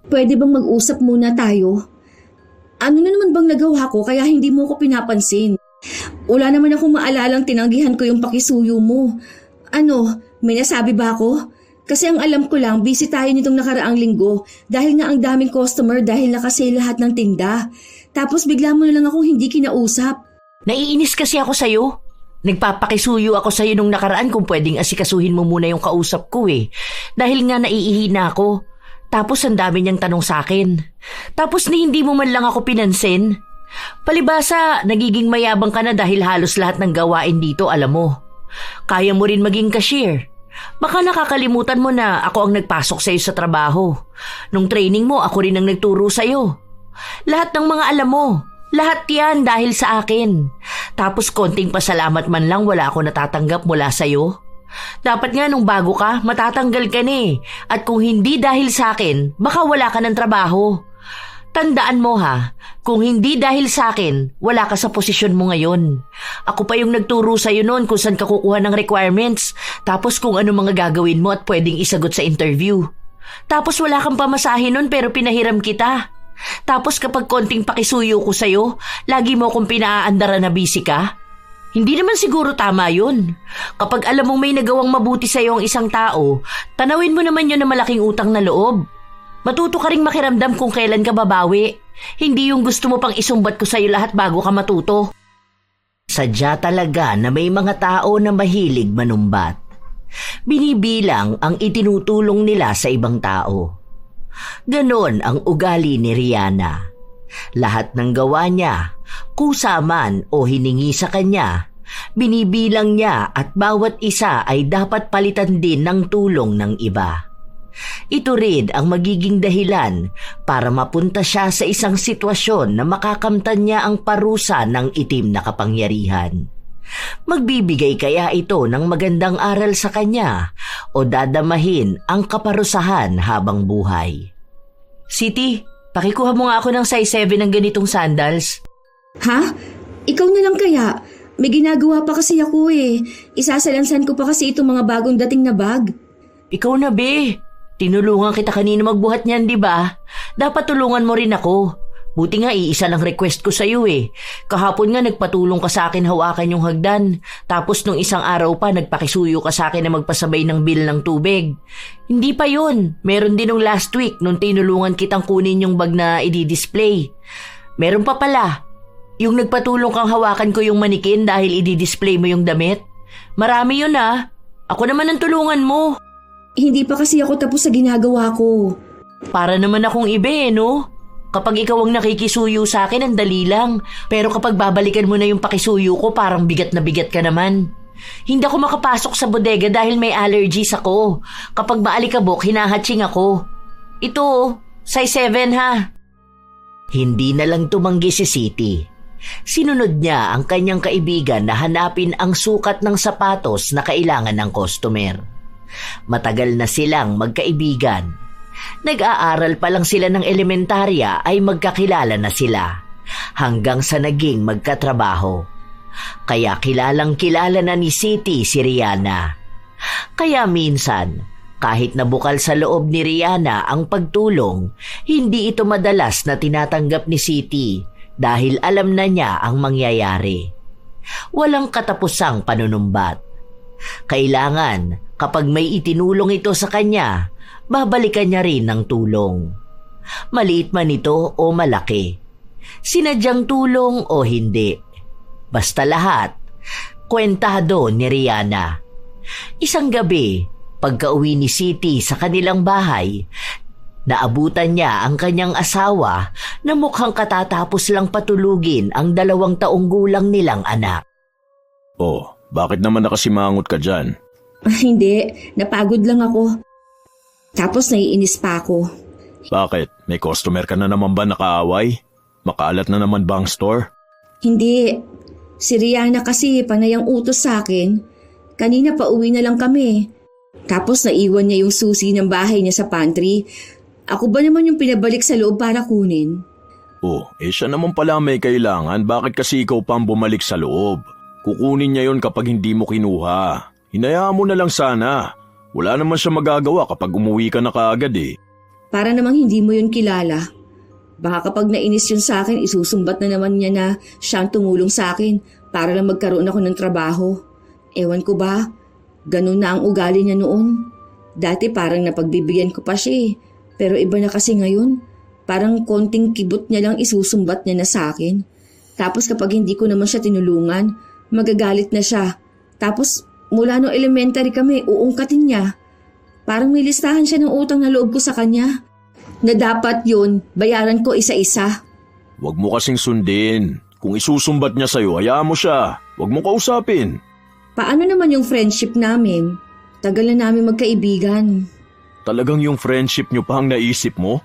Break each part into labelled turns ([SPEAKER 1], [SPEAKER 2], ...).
[SPEAKER 1] Pwede bang mag-usap muna tayo? Ano na naman bang nagawa ko kaya hindi mo ko pinapansin? Wala naman akong maalalang tinanggihan ko yung pakisuyo mo. Ano, may nasabi ba ako? Kasi ang alam ko lang, busy tayo nitong nakaraang linggo dahil nga ang daming customer dahil nakasale lahat ng tinda. Tapos bigla mo na lang akong hindi kinausap.
[SPEAKER 2] Naiinis kasi ako sa'yo. Nagpapakisuyo ako sa'yo nung nakaraan kung pwedeng asikasuhin mo muna yung kausap ko eh. Dahil nga naiihina ako. Tapos ang dami niyang tanong sa akin. Tapos hindi mo man lang ako pinansin. Palibasa, nagiging mayabang ka na dahil halos lahat ng gawain dito alam mo. Kaya mo rin maging cashier. Baka nakakalimutan mo na ako ang nagpasok sa'yo sa trabaho. Nung training mo, ako rin ang nagturo sa'yo. Lahat ng mga alam mo. Lahat yan dahil sa akin. Tapos konting pasalamat man lang wala ako natatanggap mula sa'yo. Dapat nga nung bago ka, matatanggal ka na eh. At kung hindi dahil sa akin, baka wala ka ng trabaho. Tandaan mo ha, kung hindi dahil sa akin, wala ka sa posisyon mo ngayon. Ako pa yung nagturo sa'yo noon kung saan ka kukuha ng requirements. Tapos kung ano mga gagawin mo at pwedeng isagot sa interview. Tapos wala kang pamasahe noon pero pinahiram kita. Tapos kapag konting pakisuyo ko sa'yo, lagi mo akong pinaaandara na busy ka. Hindi naman siguro tama yun. Kapag alam mong may nagawang mabuti sa'yo ang isang tao, tanawin mo naman yun na malaking utang na loob. Matuto ka ring makiramdam kung kailan ka babawi. Hindi yung gusto mo pang isumbat ko sa'yo lahat bago ka matuto. Sadya talaga na may mga tao na mahilig manumbat. Binibilang ang itinutulong nila sa ibang tao. Ganon ang ugali ni Rihanna. Lahat ng gawa niya, kusa man o hiningi sa kanya, binibilang niya at bawat isa ay dapat palitan din ng tulong ng iba. Ito rin ang magiging dahilan para mapunta siya sa isang sitwasyon na makakamtan niya ang parusa ng itim na kapangyarihan. Magbibigay kaya ito ng magandang aral sa kanya o dadamahin ang kaparusahan habang buhay? Siti, pakikuha mo nga ako ng size 7 ng ganitong sandals.
[SPEAKER 1] Ha? Ikaw na lang kaya? May ginagawa pa kasi ako eh. Isasalansan ko pa kasi itong mga bagong dating na bag.
[SPEAKER 2] Ikaw na be. Tinulungan kita kanina magbuhat niyan, di ba? Dapat tulungan mo rin ako. Buti nga iisa lang request ko sa'yo eh. Kahapon nga nagpatulong ka sa akin hawakan yung hagdan. Tapos nung isang araw pa nagpakisuyo ka sa akin na magpasabay ng bill ng tubig. Hindi pa yun. Meron din nung last week nung tinulungan kitang kunin yung bag na i-display. Meron pa pala. Yung nagpatulong kang hawakan ko yung manikin dahil i-display mo yung damit. Marami yun ah. Ako naman ang tulungan mo.
[SPEAKER 1] Hindi pa kasi ako tapos sa ginagawa ko.
[SPEAKER 2] Para naman akong iba no? Kapag ikaw ang nakikisuyo sa akin, ang dali lang. Pero kapag babalikan mo na yung pakisuyo ko, parang bigat na bigat ka naman. Hindi ako makapasok sa bodega dahil may allergies ako. Kapag maalikabok, hinahatching ako. Ito, size 7 ha. Hindi na lang tumanggi si Siti. Sinunod niya ang kanyang kaibigan na hanapin ang sukat ng sapatos na kailangan ng customer. Matagal na silang magkaibigan. Nag-aaral pa lang sila ng elementarya ay magkakilala na sila hanggang sa naging magkatrabaho. Kaya kilalang kilala na ni Siti si Rihanna. Kaya minsan, kahit nabukal sa loob ni Rihanna ang pagtulong, hindi ito madalas na tinatanggap ni Siti dahil alam na niya ang mangyayari. Walang katapusang panunumbat. Kailangan kapag may itinulong ito sa kanya, babalikan niya rin ng tulong. Maliit man ito o malaki. Sinadyang tulong o hindi. Basta lahat, kwentado ni Rihanna. Isang gabi, pagka-uwi ni Siti sa kanilang bahay, naabutan niya ang kanyang asawa na mukhang katatapos lang patulugin ang 2 taong gulang nilang anak.
[SPEAKER 3] Oh, bakit naman nakasimangot ka dyan?
[SPEAKER 1] Hindi, napagod lang ako. Tapos naiinis pa ako.
[SPEAKER 3] Bakit? May customer ka na naman ba nakaaway? Makaalat na naman ba ang store?
[SPEAKER 1] Hindi. Si Rihanna kasi panay ang utos sa akin. Kanina pa uwi na lang kami. Tapos naiwan niya yung susi ng bahay niya sa pantry. Ako ba naman yung pinabalik sa loob para kunin?
[SPEAKER 3] Oh, siya naman pala may kailangan. Bakit kasi ikaw pa ang bumalik sa loob? Kukunin niya yon kapag hindi mo kinuha. Hinayaan mo na lang sana. Wala naman siya magagawa kapag umuwi ka na kaagad eh.
[SPEAKER 1] Para namang hindi mo yun kilala. Baka kapag nainis yun sa akin, isusumbat na naman niya na siyang tumulong sa akin para lang magkaroon ako ng trabaho. Ewan ko ba, ganun na ang ugali niya noon. Dati parang napagbibigyan ko pa siya pero iba na kasi ngayon. Parang konting kibot niya lang isusumbat niya na sa akin. Tapos kapag hindi ko naman siya tinulungan, magagalit na siya. Tapos mula no elementary kami, uungkatin niya. Parang may listahan siya ng utang na loob ko sa kanya. Na dapat yun, bayaran ko isa-isa.
[SPEAKER 3] Huwag mo kasing sundin. Kung isusumbat niya sa'yo, hayaan mo siya. Huwag mo kausapin.
[SPEAKER 1] Paano naman yung friendship namin? Tagal na namin magkaibigan.
[SPEAKER 3] Talagang yung friendship niyo pa ang naisip mo?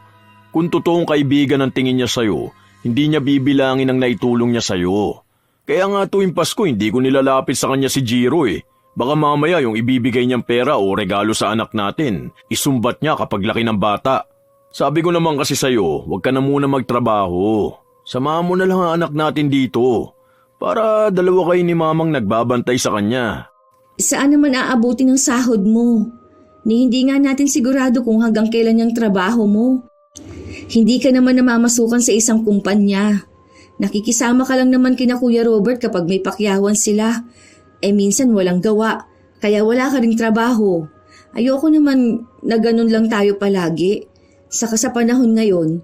[SPEAKER 3] Kung totoong kaibigan ang tingin niya sa'yo, hindi niya bibilangin ang naitulong niya sa'yo. Kaya nga tuwing Pasko, hindi ko nilalapit sa kanya si Jiro eh. Baka mamaya yung ibibigay niyang pera o regalo sa anak natin, isumbat niya kapag laki ng bata. Sabi ko naman kasi sa'yo, huwag ka na muna magtrabaho. Samahan mo na lang ang anak natin dito. Para dalawa kayo ni mamang nagbabantay sa kanya.
[SPEAKER 1] Saan naman aabuti ng sahod mo? Ni hindi nga natin sigurado kung hanggang kailan yung trabaho mo. Hindi ka naman namamasukan sa isang kumpanya. Nakikisama ka lang naman kina Kuya Robert kapag may pakyawan sila. Minsan walang gawa, kaya wala ka ring trabaho. Ayoko naman na ganun lang tayo palagi. Saka sa panahon ngayon,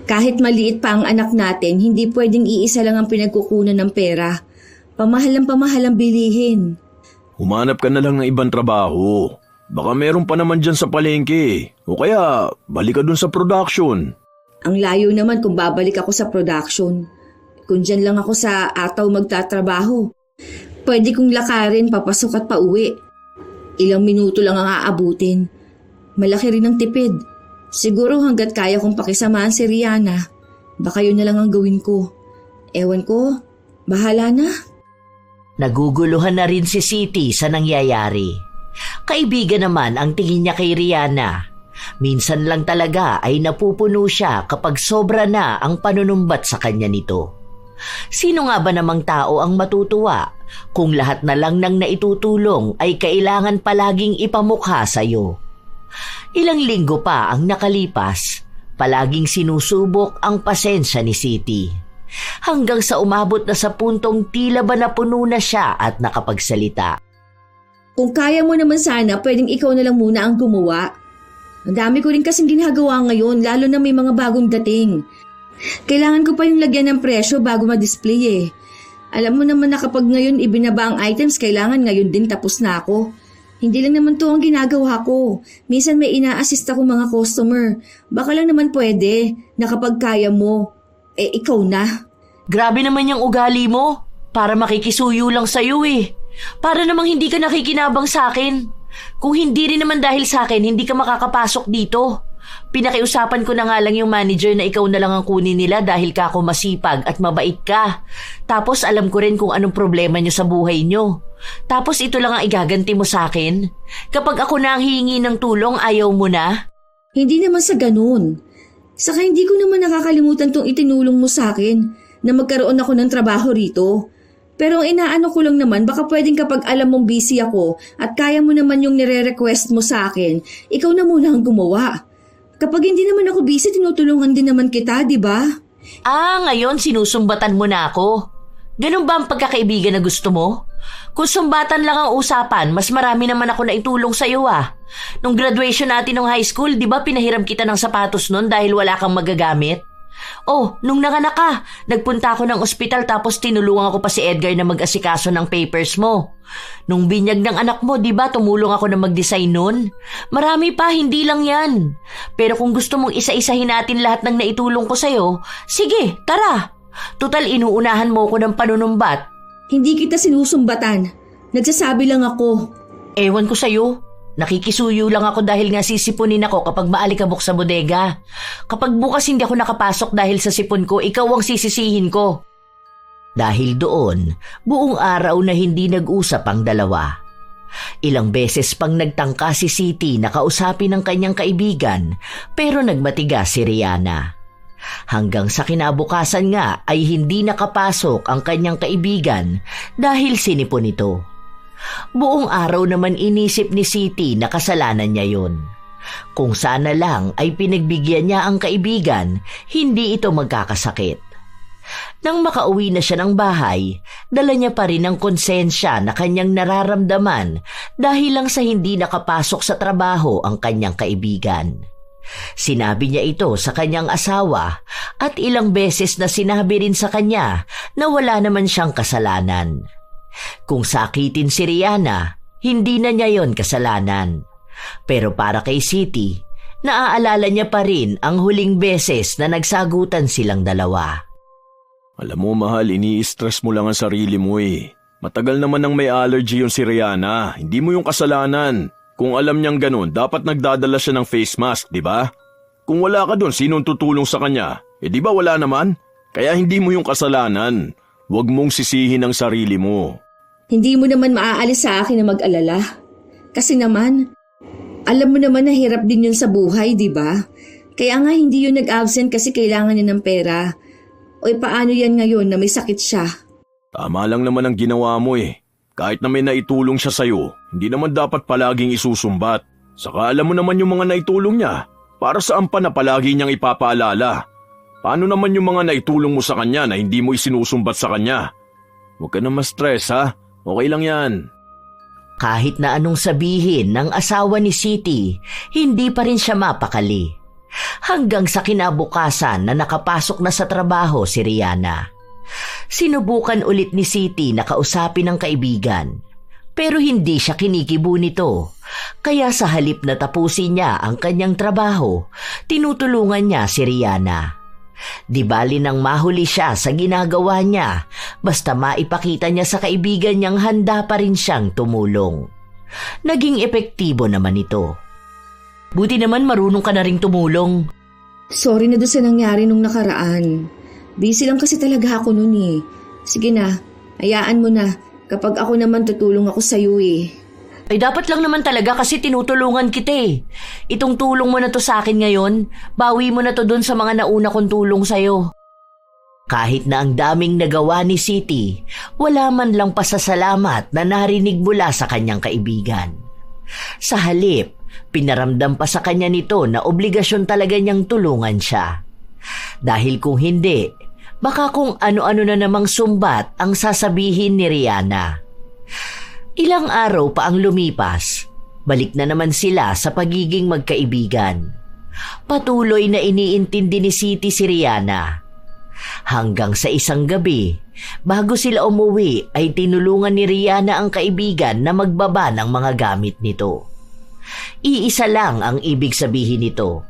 [SPEAKER 1] kahit maliit pa ang anak natin, hindi pwedeng iisa lang ang pinagkukunan ng pera. Pamahal ang bilihin.
[SPEAKER 3] Humanap ka na lang ng ibang trabaho. Baka meron pa naman dyan sa palengke. O kaya, balik ka dun sa production.
[SPEAKER 1] Ang layo naman kung babalik ako sa production. Kung dyan lang ako sa ataw magtatrabaho, pwede kong lakarin papasok at pauwi. Ilang minuto lang ang aabutin. Malaki rin ang tipid. Siguro hanggat kaya kong pakisamahan si Rihanna, baka yun na lang ang gawin ko. Ewan ko, bahala na.
[SPEAKER 2] Naguguluhan na rin si Siti sa nangyayari. Kaibigan naman ang tingin niya kay Rihanna. Minsan lang talaga ay napupuno siya kapag sobra na ang panunumbat sa kanya nito. Sino nga ba namang tao ang matutuwa kung lahat na lang ng naitutulong ay kailangan palaging ipamukha sa'yo? Ilang linggo pa ang nakalipas, palaging sinusubok ang pasensya ni Siti. Hanggang sa umabot na sa puntong tila ba napuno na siya at nakapagsalita.
[SPEAKER 1] Kung kaya mo naman sana, pwedeng ikaw na lang muna ang gumawa. Ang dami ko rin kasing ginagawa ngayon, lalo na may mga bagong dating. Kailangan ko pa yung lagyan ng presyo bago ma-display eh. Alam mo naman na kapag ngayon ibinaba ang items, kailangan ngayon din tapos na ako. Hindi lang naman to ang ginagawa ko. Minsan may ina-assist ako mga customer. Baka lang naman pwede na kapag kaya mo, ikaw na.
[SPEAKER 2] Grabe naman yung ugali mo. Para makikisuyo lang sa'yo eh. Para namang hindi ka nakikinabang sa akin. Kung hindi rin naman dahil sa akin, hindi ka makakapasok dito. Pinakiusapan ko na nga lang yung manager na ikaw na lang ang kunin nila dahil ka ako masipag at mabait ka. Tapos alam ko rin kung anong problema nyo sa buhay nyo. Tapos ito lang ang igaganti mo sa akin? Kapag ako na ang hihingi ng tulong, ayaw mo na?
[SPEAKER 1] Hindi naman sa ganun. Saka hindi ko naman nakakalimutan tong itinulong mo sa akin na magkaroon ako ng trabaho rito. Pero ang inaano ko lang naman, baka pwedeng kapag alam mong busy ako at kaya mo naman yung nire-request mo sa akin, ikaw na muna ang gumawa. Kapag hindi naman ako busy, tinutulungan din naman kita, di ba?
[SPEAKER 2] Ngayon sinusumbatan mo na ako. Ganun ba ang pagkakaibigan na gusto mo? Kung sumbatan lang ang usapan, mas marami naman ako na itulong sa'yo ah. Nung graduation natin ng high school, di ba pinahiram kita ng sapatos nun dahil wala kang magagamit? Nung nanganak ka, nagpunta ako ng ospital tapos tinulungan ko pa si Edgar na mag-asikaso ng papers mo. Nung binyag ng anak mo, di ba tumulong ako na mag-design nun? Marami pa, hindi lang yan. Pero kung gusto mong isa-isahin natin lahat ng naitulong ko sa'yo, sige, tara. Tutal inuunahan mo ko ng panunumbat.
[SPEAKER 1] Hindi kita sinusumbatan. Nagsasabi lang ako.
[SPEAKER 2] Ewan ko sa'yo. Nakikisuyo lang ako dahil nga sisipunin ako kapag maalikabok sa bodega. Kapag bukas hindi ako nakapasok dahil sa sipon ko, ikaw ang sisisihin ko. Dahil doon, buong araw na hindi nag-usap ang dalawa. Ilang beses pang nagtangka si Siti na kausapin ng kanyang kaibigan pero nagmatiga si Rihanna. Hanggang sa kinabukasan nga ay hindi nakapasok ang kanyang kaibigan dahil sinipon ito. Buong araw naman inisip ni Siti na kasalanan niya yun. Kung sana lang ay pinagbigyan niya ang kaibigan, hindi ito magkakasakit. Nang makauwi na siya ng bahay, dala niya pa rin ang konsensya na kanyang nararamdaman dahil lang sa hindi nakapasok sa trabaho ang kanyang kaibigan. Sinabi niya ito sa kanyang asawa at ilang beses na sinabi rin sa kanya na wala naman siyang kasalanan. Kung sakitin si Rihanna, hindi na niya yon kasalanan. Pero para kay Siti, naaalala niya pa rin ang huling beses na nagsagutan silang dalawa.
[SPEAKER 3] Alam mo mahal, ini-stress mo lang ang sarili mo eh. Matagal naman nang may allergy yung si Rihanna, hindi mo yung kasalanan. Kung alam niyang ganun, dapat nagdadala siya ng face mask, di ba? Kung wala ka dun, sinong tutulong sa kanya? Di ba wala naman? Kaya hindi mo yung kasalanan. Huwag mong sisihin ang sarili mo.
[SPEAKER 1] Hindi mo naman maaalis sa akin na mag-alala. Kasi naman, alam mo naman na hirap din yun sa buhay, di ba? Kaya nga hindi yun nag-absent kasi kailangan niya ng pera. O paano yan ngayon na may sakit siya?
[SPEAKER 3] Tama lang naman ang ginawa mo eh. Kahit na may naitulong siya sa'yo, hindi naman dapat palaging isusumbat. Saka alam mo naman yung mga naitulong niya. Para saan pa na palagi niyang ipapaalala? Paano naman yung mga naitulong mo sa kanya na hindi mo isinusumbat sa kanya? Huwag ka na ma-stress ha. Okay lang yan.
[SPEAKER 2] Kahit na anong sabihin ng asawa ni Siti, hindi pa rin siya mapakali. Hanggang sa kinabukasan na nakapasok na sa trabaho si Rihanna. Sinubukan ulit ni Siti na kausapin ang kaibigan, pero hindi siya kinikibo nito. Kaya sa halip na tapusin niya ang kanyang trabaho, tinutulungan niya si Rihanna. Di bali nang mahuli siya sa ginagawa niya, basta maipakita niya sa kaibigan niyang handa pa rin siyang tumulong. Naging epektibo naman ito. Buti naman marunong ka na ring tumulong.
[SPEAKER 1] Sorry na doon sa nangyari nung nakaraan. Busy lang kasi talaga ako noon eh. Sige na, hayaan mo na. Kapag ako naman tutulong ako sa'yo eh.
[SPEAKER 2] Ay dapat lang naman talaga kasi tinutulungan kita eh. Itong tulong mo na to sa akin ngayon, bawi mo na to dun sa mga nauna kong tulong sa'yo. Kahit na ang daming nagawa ni Siti, wala man lang pasasalamat na narinig mula sa kanyang kaibigan. Sa halip, pinaramdam pa sa kanya nito na obligasyon talaga niyang tulungan siya. Dahil kung hindi, baka kung ano-ano na namang sumbat ang sasabihin ni Rihanna. Ilang araw pa ang lumipas, balik na naman sila sa pagiging magkaibigan. Patuloy na iniintindi ni Siti si Rihanna. Hanggang sa isang gabi, bago sila umuwi ay tinulungan ni Rihanna ang kaibigan na magbaba ng mga gamit nito. Iisa lang ang ibig sabihin nito.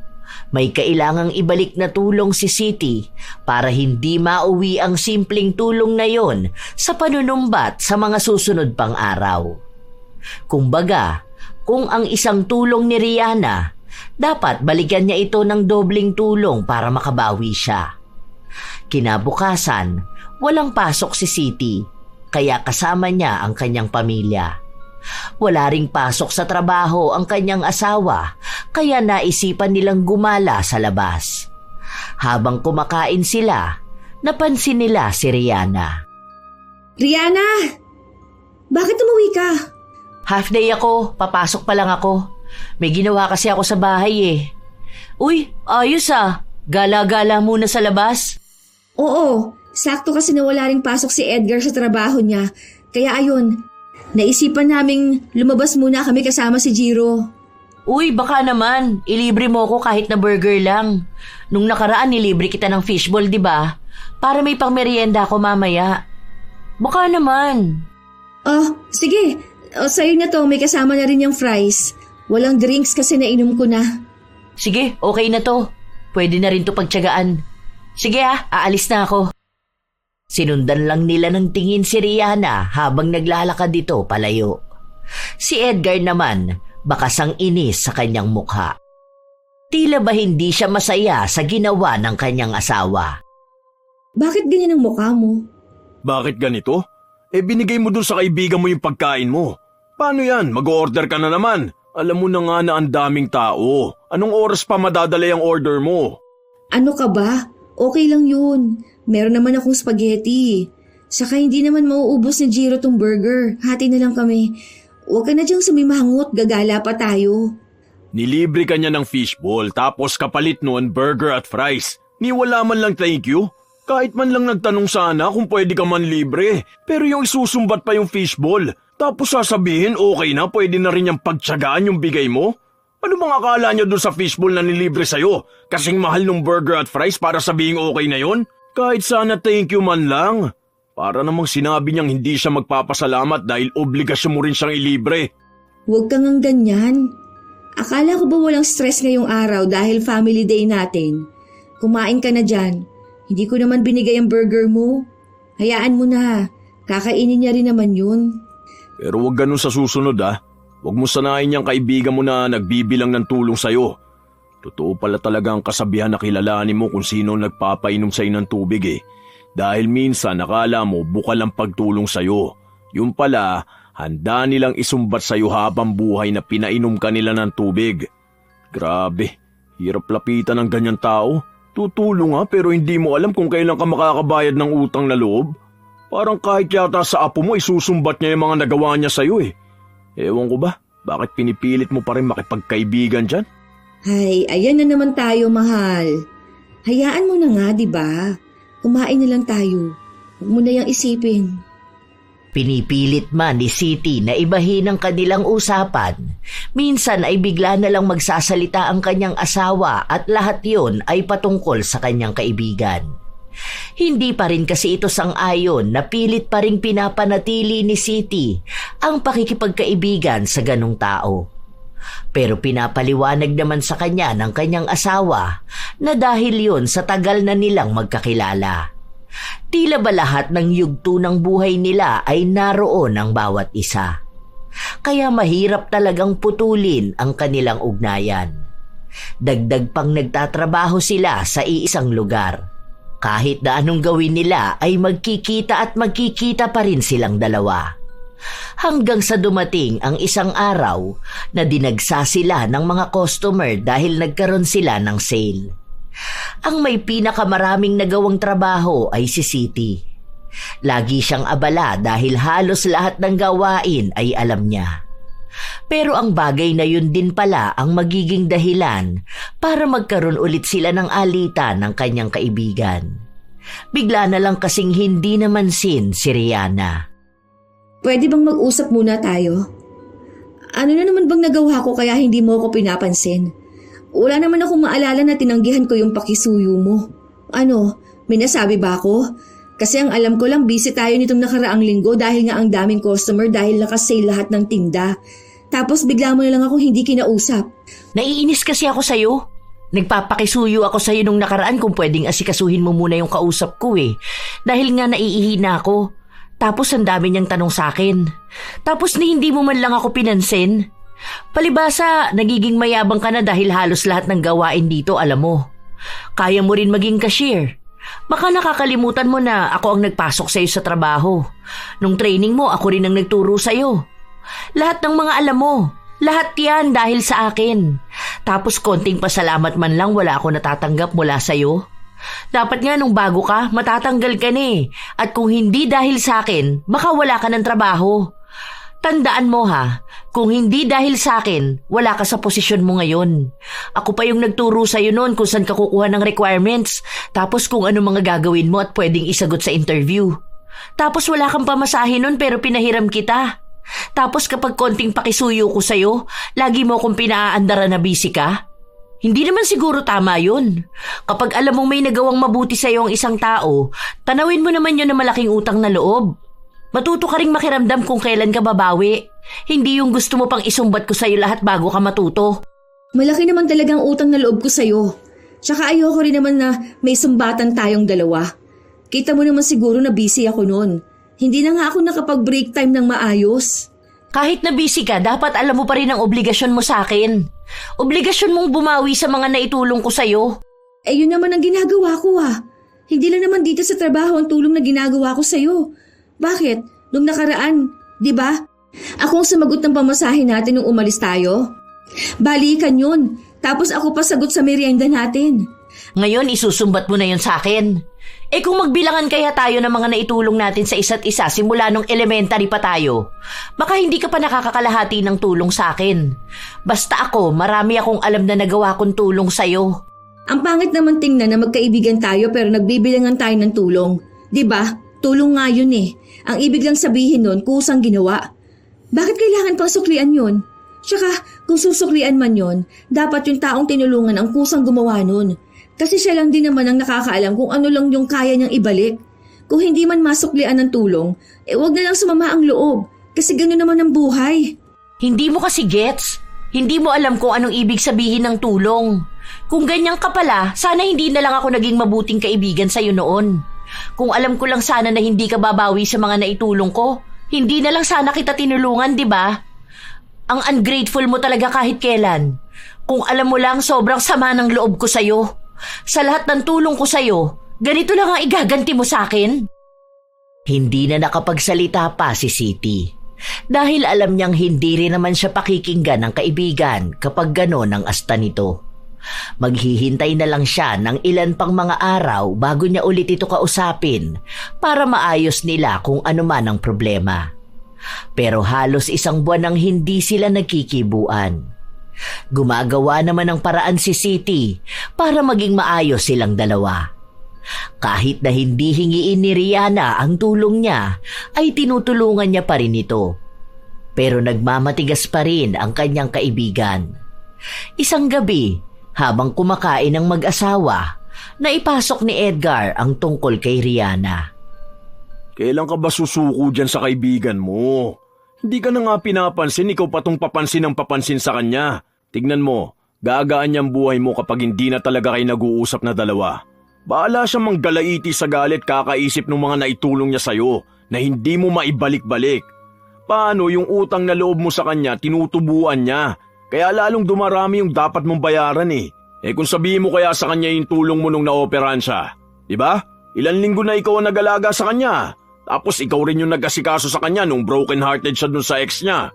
[SPEAKER 2] May kailangang ibalik na tulong si Siti para hindi mauwi ang simpleng tulong na yon sa panunumbat sa mga susunod pang araw. Kumbaga, kung ang isang tulong ni Rihanna, dapat balikan niya ito ng dobling tulong para makabawi siya. Kinabukasan, walang pasok si Siti, kaya kasama niya ang kanyang pamilya. Wala ring pasok sa trabaho ang kanyang asawa, kaya naisipan nilang gumala sa labas. Habang kumakain sila, napansin nila si Rihanna.
[SPEAKER 1] Rihanna! Bakit umuwi ka?
[SPEAKER 2] Half day ako, papasok pa lang ako. May ginawa kasi ako sa bahay eh. Uy, ayos ah. Gala-gala muna sa labas.
[SPEAKER 1] Oo, sakto kasi na wala ring pasok si Edgar sa trabaho niya. Kaya ayun, naisipan naming lumabas muna kami kasama si Jiro.
[SPEAKER 2] Uy, baka naman. Ilibre mo ko kahit na burger lang. Nung nakaraan nilibre kita ng fishball, di ba? Para may pangmerienda ako mamaya. Baka naman.
[SPEAKER 1] Oh, sige. Sa'yo na to, may kasama na rin yung fries. Walang drinks kasi nainom ko na.
[SPEAKER 2] Sige, okay na to. Pwede na rin to pagtiyagaan. Sige aalis na ako. Sinundan lang nila ng tingin si Rihanna habang naglalakad dito palayo. Si Edgar naman, bakas ang inis sa kanyang mukha. Tila ba hindi siya masaya sa ginawa ng kanyang asawa?
[SPEAKER 1] Bakit ganyan ang mukha mo?
[SPEAKER 3] Bakit ganito? Binigay mo dun sa kaibigan mo yung pagkain mo. Paano yan? Mag-order ka na naman. Alam mo na nga na ang daming tao. Anong oras pa madadala yung order mo?
[SPEAKER 1] Ano ka ba? Okay lang yun. Meron naman akong spaghetti. Saka hindi naman mauubos ni Jiro tong burger. Hati na lang kami. Huwag ka na diyang sumimangot, gagala pa tayo.
[SPEAKER 3] Nilibre ka niya ng fishball tapos kapalit noon burger at fries. Ni wala man lang thank you. Kahit man lang nagtanong sana kung pwede ka man libre. Pero yung isusumbat pa yung fishball. Tapos sasabihin okay na pwede na rin yung pagtsagaan yung bigay mo? Ano bang akala niyo doon sa fishball na nilibre sa'yo? Kasing mahal ng burger at fries para sabihin okay na yon? Kahit sana thank you man lang. Para namang sinabi niyang hindi siya magpapasalamat dahil obligasyon mo rin siyang ilibre.
[SPEAKER 1] Huwag kang ang ganyan. Akala ko ba walang stress ngayong araw dahil family day natin? Kumain ka na dyan. Hindi ko naman binigay ang burger mo. Hayaan mo na. Kakainin niya rin naman yun.
[SPEAKER 3] Pero huwag ganun sa susunod Huwag mo sanayin niyang kaibigan mo na nagbibilang ng tulong sa'yo. Totoo pala talaga ang kasabihan na kilalanin mo kung sino nagpapainom sa'yo ng tubig Dahil minsan nakala mo bukal ang pagtulong sa'yo. Yung pala, handa nilang isumbat sa'yo habang buhay na pinainom ka nila ng tubig. Grabe, hirap lapitan ng ganyan tao. Tutulong pero hindi mo alam kung kailan ka makakabayad ng utang na loob. Parang kahit yata sa apo mo isusumbat niya yung mga nagawa niya sa'yo Ewan ko ba, bakit pinipilit mo pa rin makipagkaibigan dyan?
[SPEAKER 1] Ay, ayan na naman tayo, mahal. Hayaan mo na nga, di ba? Kumain na lang tayo. Huwag mo na yung isipin.
[SPEAKER 2] Pinipilit man ni City na ibahin ang kanilang usapan. Minsan ay bigla na lang magsasalita ang kanyang asawa at lahat yon ay patungkol sa kanyang kaibigan. Hindi pa rin kasi ito sang-ayon na pilit pa rin pinapanatili ni City ang pakikipagkaibigan sa ganong tao. Pero pinapaliwanag naman sa kanya ng kanyang asawa na dahil yon sa tagal na nilang magkakilala. Tila ba lahat ng yugto ng buhay nila ay naroon ang bawat isa. Kaya mahirap talagang putulin ang kanilang ugnayan. Dagdag pang nagtatrabaho sila sa iisang lugar. Kahit na anong gawin nila ay magkikita at magkikita pa rin silang dalawa. Hanggang sa dumating ang isang araw na dinagsa sila ng mga customer dahil nagkaroon sila ng sale. Ang may pinakamaraming nagawang trabaho ay si City. Lagi siyang abala dahil halos lahat ng gawain ay alam niya. Pero ang bagay na yun din pala ang magiging dahilan para magkaroon ulit sila ng alitan ng kanyang kaibigan. Bigla na lang kasing hindi namansin si Rihanna.
[SPEAKER 1] Pwede bang mag-usap muna tayo? Ano na naman bang nagawa ko kaya hindi mo ako pinapansin? Wala naman akong maalala na tinanggihan ko yung pakisuyo mo. Ano, may nasabi ba ako? Kasi ang alam ko lang busy tayo nitong nakaraang linggo dahil nga ang daming customer dahil nakasale lahat ng tinda. Tapos bigla mo na lang ako hindi kinausap.
[SPEAKER 2] Naiinis kasi ako sa'yo. Nagpapakisuyo ako sa'yo nung nakaraan kung pwedeng asikasuhin mo muna yung kausap ko Dahil nga naiihi na ako. Tapos ang dami niyang tanong sa'kin. Tapos hindi mo man lang ako pinansin. Palibasa, nagiging mayabang ka na dahil halos lahat ng gawain dito alam mo. Kaya mo rin maging cashier. Baka nakakalimutan mo na ako ang nagpasok sa'yo sa trabaho. Nung training mo, ako rin ang nagturo sa'yo. Lahat ng mga alam mo, lahat yan dahil sa akin. Tapos konting pasalamat man lang wala ako natatanggap mula sa'yo. Dapat nga nung bago ka, matatanggal ka na At kung hindi dahil sa akin, baka wala ka ng trabaho. Tandaan mo kung hindi dahil sa akin, wala ka sa posisyon mo ngayon. Ako pa yung nagturo sa'yo noon kung saan ka kukuha ng requirements, tapos kung ano mga gagawin mo at pwedeng isagot sa interview. Tapos wala kang pamasahe noon pero pinahiram kita. Tapos kapag konting pakisuyo ko sa'yo, lagi mo akong pinaaandara na busy ka. Hindi naman siguro tama yun. Kapag alam mong may nagawang mabuti sa'yo ang isang tao, tanawin mo naman yun na malaking utang na loob. Matuto ka ring makiramdam kung kailan ka babawi. Hindi yung gusto mo pang isumbat ko sa'yo lahat bago ka matuto.
[SPEAKER 1] Malaki naman talagang utang na loob ko sa'yo. Tsaka ayoko rin naman na may sumbatan tayong dalawa. Kita mo naman siguro na busy ako noon. Hindi na nga ako nakapag-break time ng maayos.
[SPEAKER 2] Kahit na busy ka, dapat alam mo pa rin ang obligasyon mo sa akin. Obligasyon mong bumawi sa mga naitulong ko sa'yo.
[SPEAKER 1] Yun naman ang ginagawa ko Hindi lang naman dito sa trabaho ang tulong na ginagawa ko sa'yo. Bakit? Nung nakaraan, di ba? Ako ang sumagot ng pamasahe natin nung umalis tayo. Balikan yun. Tapos ako pa sagot sa merienda natin.
[SPEAKER 2] Ngayon, isusumbat mo na yun sa akin. Kung magbilangan kaya tayo ng mga naitulong natin sa isa't isa simula nung elementary pa tayo, baka hindi ka pa nakakakalahati ng tulong sa akin. Basta ako, marami akong alam na nagawa kong tulong sa'yo.
[SPEAKER 1] Ang pangit naman tingnan na magkaibigan tayo pero nagbibilangan tayo ng tulong. 'Di ba? Tulong nga yun eh. Ang ibig lang sabihin nun, kusang ginawa. Bakit kailangan pang suklian yun? Tsaka, kung susuklian man yun, dapat yung taong tinulungan ang kusang gumawa nun. Kasi siya lang din naman ang nakakaalam kung ano lang yung kaya niyang ibalik. Kung hindi man masuklian ng tulong, wag na lang sumama ang loob. Kasi gano'n naman ang buhay.
[SPEAKER 2] Hindi mo kasi gets. Hindi mo alam kung anong ibig sabihin ng tulong. Kung ganyan ka pala, sana hindi na lang ako naging mabuting kaibigan sa'yo noon. Kung alam ko lang sana na hindi ka babawi sa mga naitulong ko, hindi na lang sana kita tinulungan, di ba? Ang ungrateful mo talaga kahit kailan. Kung alam mo lang, sobrang sama ng loob ko sa'yo. Sa lahat ng tulong ko sa'yo, ganito lang ang igaganti mo sa akin? Hindi na nakapagsalita pa si Siti. Dahil alam niyang hindi rin naman siya pakikinggan ng kaibigan kapag gano'n ang asta nito. Maghihintay na lang siya ng ilan pang mga araw bago niya ulit ito kausapin para maayos nila kung ano man ang problema. Pero halos 1 buwan nang hindi sila nagkikibuan. Gumagawa naman ng paraan si Siti para maging maayos silang dalawa. Kahit na hindi hingiin ni Rihanna ang tulong niya, ay tinutulungan niya pa rin ito. Pero nagmamatigas pa rin ang kanyang kaibigan. Isang gabi, habang kumakain ang mag-asawa, naipasok ni Edgar ang tungkol kay Rihanna.
[SPEAKER 3] Kailan ka ba susuko dyan sa kaibigan mo? Hindi ka na nga pinapansin, ikaw patong papansin ang papansin sa kanya. Tignan mo, gagaan niyang buhay mo kapag hindi na talaga kayo nag-uusap na dalawa. Bahala siyang manggalaiti sa galit kakaisip ng mga naitulong niya sa'yo na hindi mo maibalik-balik. Paano yung utang na loob mo sa kanya tinutubuan niya? Kaya lalong dumarami yung dapat mong bayaran eh. Kung sabihin mo kaya sa kanya yung tulong mo nung naoperahan siya, di ba? Ilan linggo na ikaw ang nag-alaga sa kanya. Tapos ikaw rin yung nag-asikaso sa kanya nung broken-hearted siya dun sa ex niya.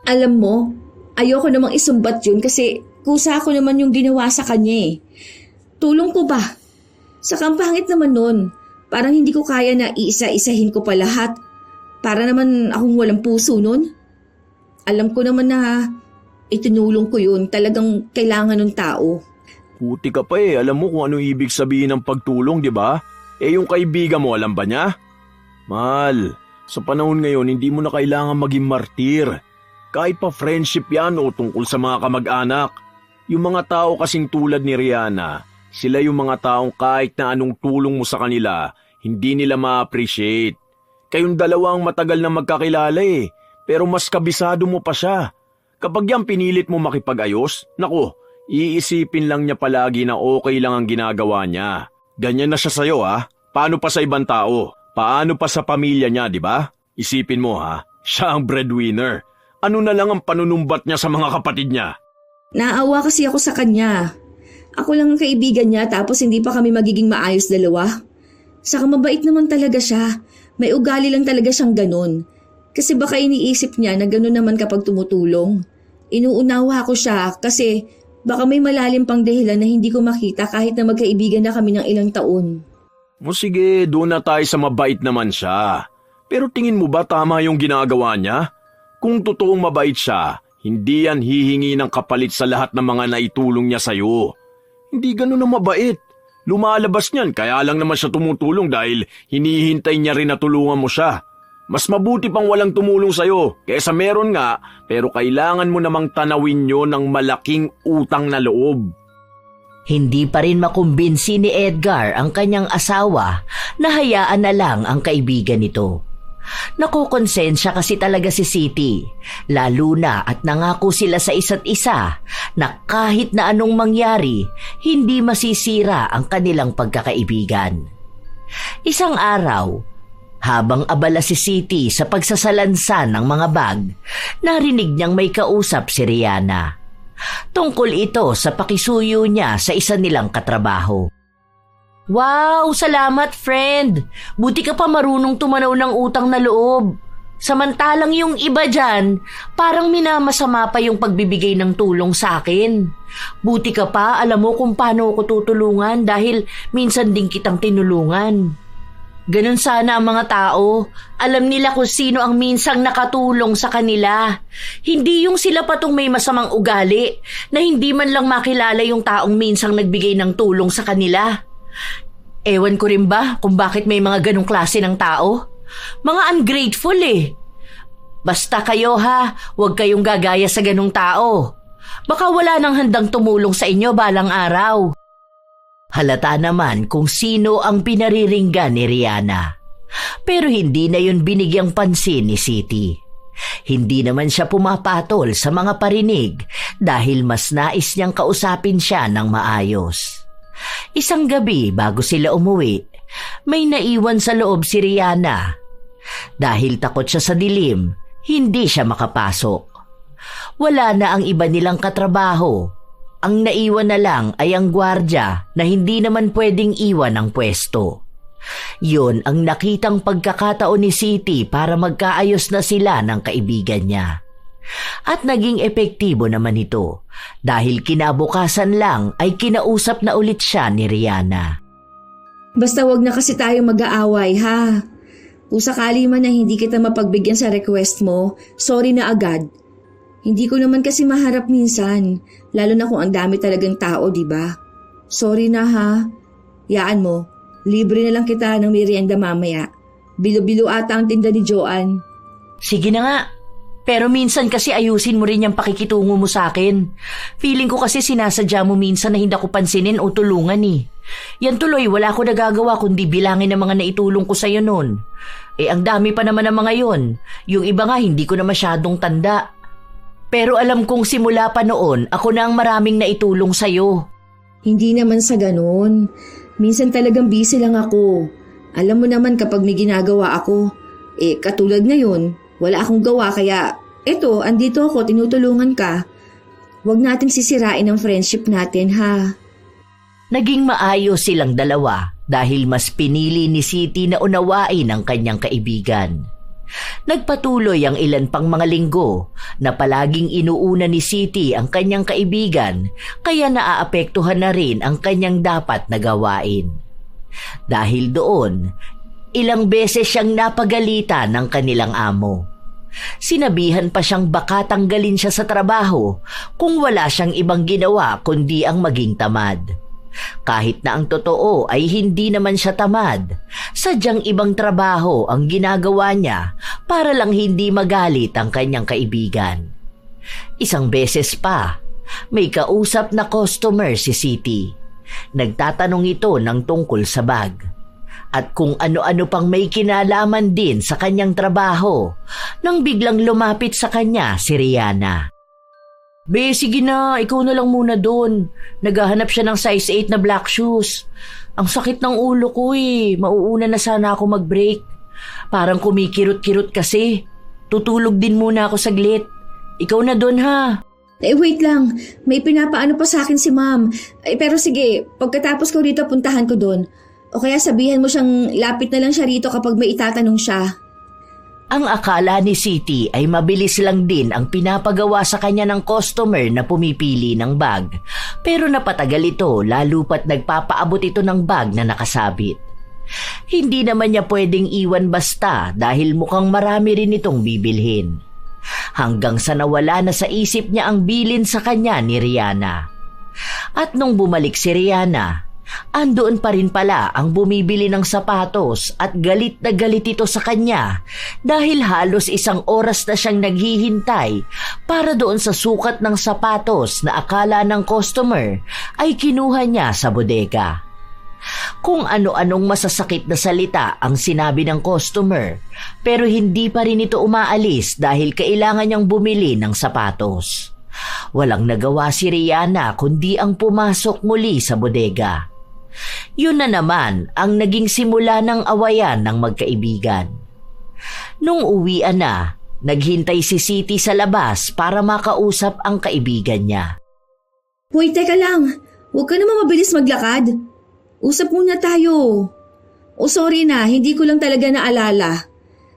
[SPEAKER 1] Alam mo, ayoko namang isumbat yun kasi kusa ko naman yung ginawa sa kanya eh. Tulong ko ba? Saka ang pangit naman nun. Parang hindi ko kaya na iisa-isahin ko pa lahat. Para naman akong walang puso nun. Alam ko naman na itinulong ko yun. Talagang kailangan ng tao.
[SPEAKER 3] Puti ka pa eh. Alam mo kung ano ibig sabihin ng pagtulong, di ba? Yung kaibigan mo, alam ba niya? Mahal, sa panahon ngayon hindi mo na kailangan maging martir. Kahit pa friendship yan o tungkol sa mga kamag-anak. Yung mga tao kasing tulad ni Rihanna, sila yung mga taong kahit na anong tulong mo sa kanila, hindi nila ma-appreciate. Kayong dalawang matagal na magkakilala eh, pero mas kabisado mo pa siya. Kapag yan pinilit mo makipag-ayos, naku, iisipin lang niya palagi na okay lang ang ginagawa niya. Ganyan na siya sa'yo ha, paano pa sa ibang tao? Paano pa sa pamilya niya, di ba? Isipin mo ha, siya ang breadwinner. Ano na lang ang panunumbat niya sa mga kapatid niya?
[SPEAKER 1] Naawa kasi ako sa kanya. Ako lang ang kaibigan niya tapos hindi pa kami magiging maayos dalawa. Saka mabait naman talaga siya. May ugali lang talaga siyang ganun. Kasi baka iniisip niya na ganun naman kapag tumutulong. Inuunawa ko siya kasi baka may malalim pang dahilan na hindi ko makita kahit na magkaibigan na kami ng ilang taon.
[SPEAKER 3] O sige, doon na tayo sa mabait naman siya. Pero tingin mo ba tama yung ginagawa niya? Kung totoong mabait siya, hindi yan hihingi ng kapalit sa lahat ng mga naitulong niya sa'yo. Hindi ganun na mabait. Lumalabas niyan, kaya lang naman siya tumutulong dahil hinihintay niya rin na tulungan mo siya. Mas mabuti pang walang tumulong sa'yo, kaysa meron nga, pero kailangan mo namang tanawin nyo ng malaking utang na loob.
[SPEAKER 2] Hindi pa rin makumbinsi ni Edgar ang kanyang asawa na hayaan na lang ang kaibigan nito. Nakukonsensya kasi talaga si Siti, lalo na at nangako sila sa isa't isa na kahit na anong mangyari, hindi masisira ang kanilang pagkakaibigan. Isang araw, habang abala si Siti sa pagsasalansan ng mga bag, narinig niyang may kausap si Rihanna. Tungkol ito sa pakisuyo niya sa isa nilang katrabaho. Wow, salamat friend! Buti ka pa marunong tumanaw ng utang na loob. Samantalang yung iba dyan, parang minamasama pa yung pagbibigay ng tulong sa akin. Buti ka pa, alam mo kung paano ako tutulungan dahil minsan din kitang tinulungan. Ganon sana ang mga tao. Alam nila kung sino ang minsang nakatulong sa kanila. Hindi yung sila patong may masamang ugali na hindi man lang makilala yung taong minsang nagbigay ng tulong sa kanila. Ewan ko rin ba kung bakit may mga ganong klase ng tao? Mga ungrateful eh. Basta kayo ha, huwag kayong gagaya sa ganong tao. Baka wala nang handang tumulong sa inyo balang araw. Halata naman kung sino ang pinariringgan ni Rihanna. Pero hindi na yun binigyang pansin ni Siti. Hindi naman siya pumapatol sa mga parinig dahil mas nais niyang kausapin siya ng maayos. Isang gabi bago sila umuwi, may naiwan sa loob si Rihanna. Dahil takot siya sa dilim, hindi siya makapasok. Wala na ang iba nilang katrabaho. Ang naiwan na lang ay ang gwardya na hindi naman pwedeng iwan ang pwesto. Yun ang nakitang pagkakataon ni Siti para magkaayos na sila ng kaibigan niya. At naging epektibo naman ito dahil kinabukasan lang ay kinausap na ulit siya ni Rihanna.
[SPEAKER 1] Basta wag na kasi tayo mag-aaway ha. Kung sakali man na hindi kita mapagbigyan sa request mo, sorry na agad. Hindi ko naman kasi maharap minsan, lalo na kung ang dami talagang tao, di ba? Sorry na ha. Yaan mo, libre na lang kita ng merienda mamaya. Bilo-bilo ata ang tinda ni Joanne.
[SPEAKER 2] Sige na nga. Pero minsan kasi ayusin mo rin yung pakikitungo mo sa akin. Feeling ko kasi sinasadya mo minsan na hindi ako pansinin o tulungan eh. Yan tuloy, wala ko nagagawa kundi bilangin ang mga naitulong ko sa'yo noon. Ang dami pa naman ng mga yon. Yung iba nga hindi ko na masyadong tanda. Pero alam kong simula pa noon, ako na ang maraming naitulong sa'yo.
[SPEAKER 1] Hindi naman sa ganun. Minsan talagang busy lang ako. Alam mo naman kapag may ginagawa ako, katulad ngayon, wala akong gawa kaya, andito ako, tinutulungan ka. Huwag nating sisirain ang friendship natin ha.
[SPEAKER 2] Naging maayos silang dalawa dahil mas pinili ni Siti na unawain ang kanyang kaibigan. Nagpatuloy ang ilan pang mga linggo na palaging inuuna ni Siti ang kanyang kaibigan kaya naaapektuhan na rin ang kanyang dapat na gawain. Dahil doon, ilang beses siyang napagalitan ng kanilang amo. Sinabihan pa siyang baka tanggalin siya sa trabaho kung wala siyang ibang ginawa kundi ang maging tamad. Kahit na ang totoo ay hindi naman siya tamad, sadyang ibang trabaho ang ginagawa niya para lang hindi magalit ang kanyang kaibigan. Isang beses pa, may kausap na customer si Siti. Nagtatanong ito ng tungkol sa bag. At kung ano-ano pang may kinalaman din sa kanyang trabaho, nang biglang lumapit sa kanya si Rihanna. Be, sige na, ikaw na lang muna doon. Naghahanap siya ng size 8 na black shoes. Ang sakit ng ulo ko eh. Mauuna na sana ako mag-break. Parang kumikirot-kirot kasi. Tutulog din muna ako saglit. Ikaw na doon ha.
[SPEAKER 1] Wait lang. May pinapaano pa sa akin si ma'am. Pero sige, pagkatapos ko rito puntahan ko doon. O kaya sabihan mo siyang lapit na lang siya rito kapag may itatanong siya.
[SPEAKER 2] Ang akala ni Siti ay mabilis lang din ang pinapagawa sa kanya ng customer na pumipili ng bag. Pero napatagal ito lalo pat nagpapaabot ito ng bag na nakasabit. Hindi naman niya pwedeng iwan basta dahil mukhang marami rin itong bibilhin. Hanggang sa nawala na sa isip niya ang bilin sa kanya ni Rihanna. At nung bumalik si Rihanna, andoon pa rin pala ang bumibili ng sapatos at galit na galit ito sa kanya dahil halos 1 oras na siyang naghihintay para doon sa sukat ng sapatos na akala ng customer ay kinuha niya sa bodega. Kung ano-anong masasakit na salita ang sinabi ng customer pero hindi pa rin ito umaalis dahil kailangan niyang bumili ng sapatos. Walang nagawa si Rihanna kundi ang pumasok muli sa bodega. Yun na naman ang naging simula ng awayan ng magkaibigan. Nung uwian na, naghintay si Siti sa labas para makausap ang kaibigan niya.
[SPEAKER 1] Hoy, teka lang. Huwag ka naman mabilis maglakad. Usap muna tayo. Sorry na, hindi ko lang talaga naalala.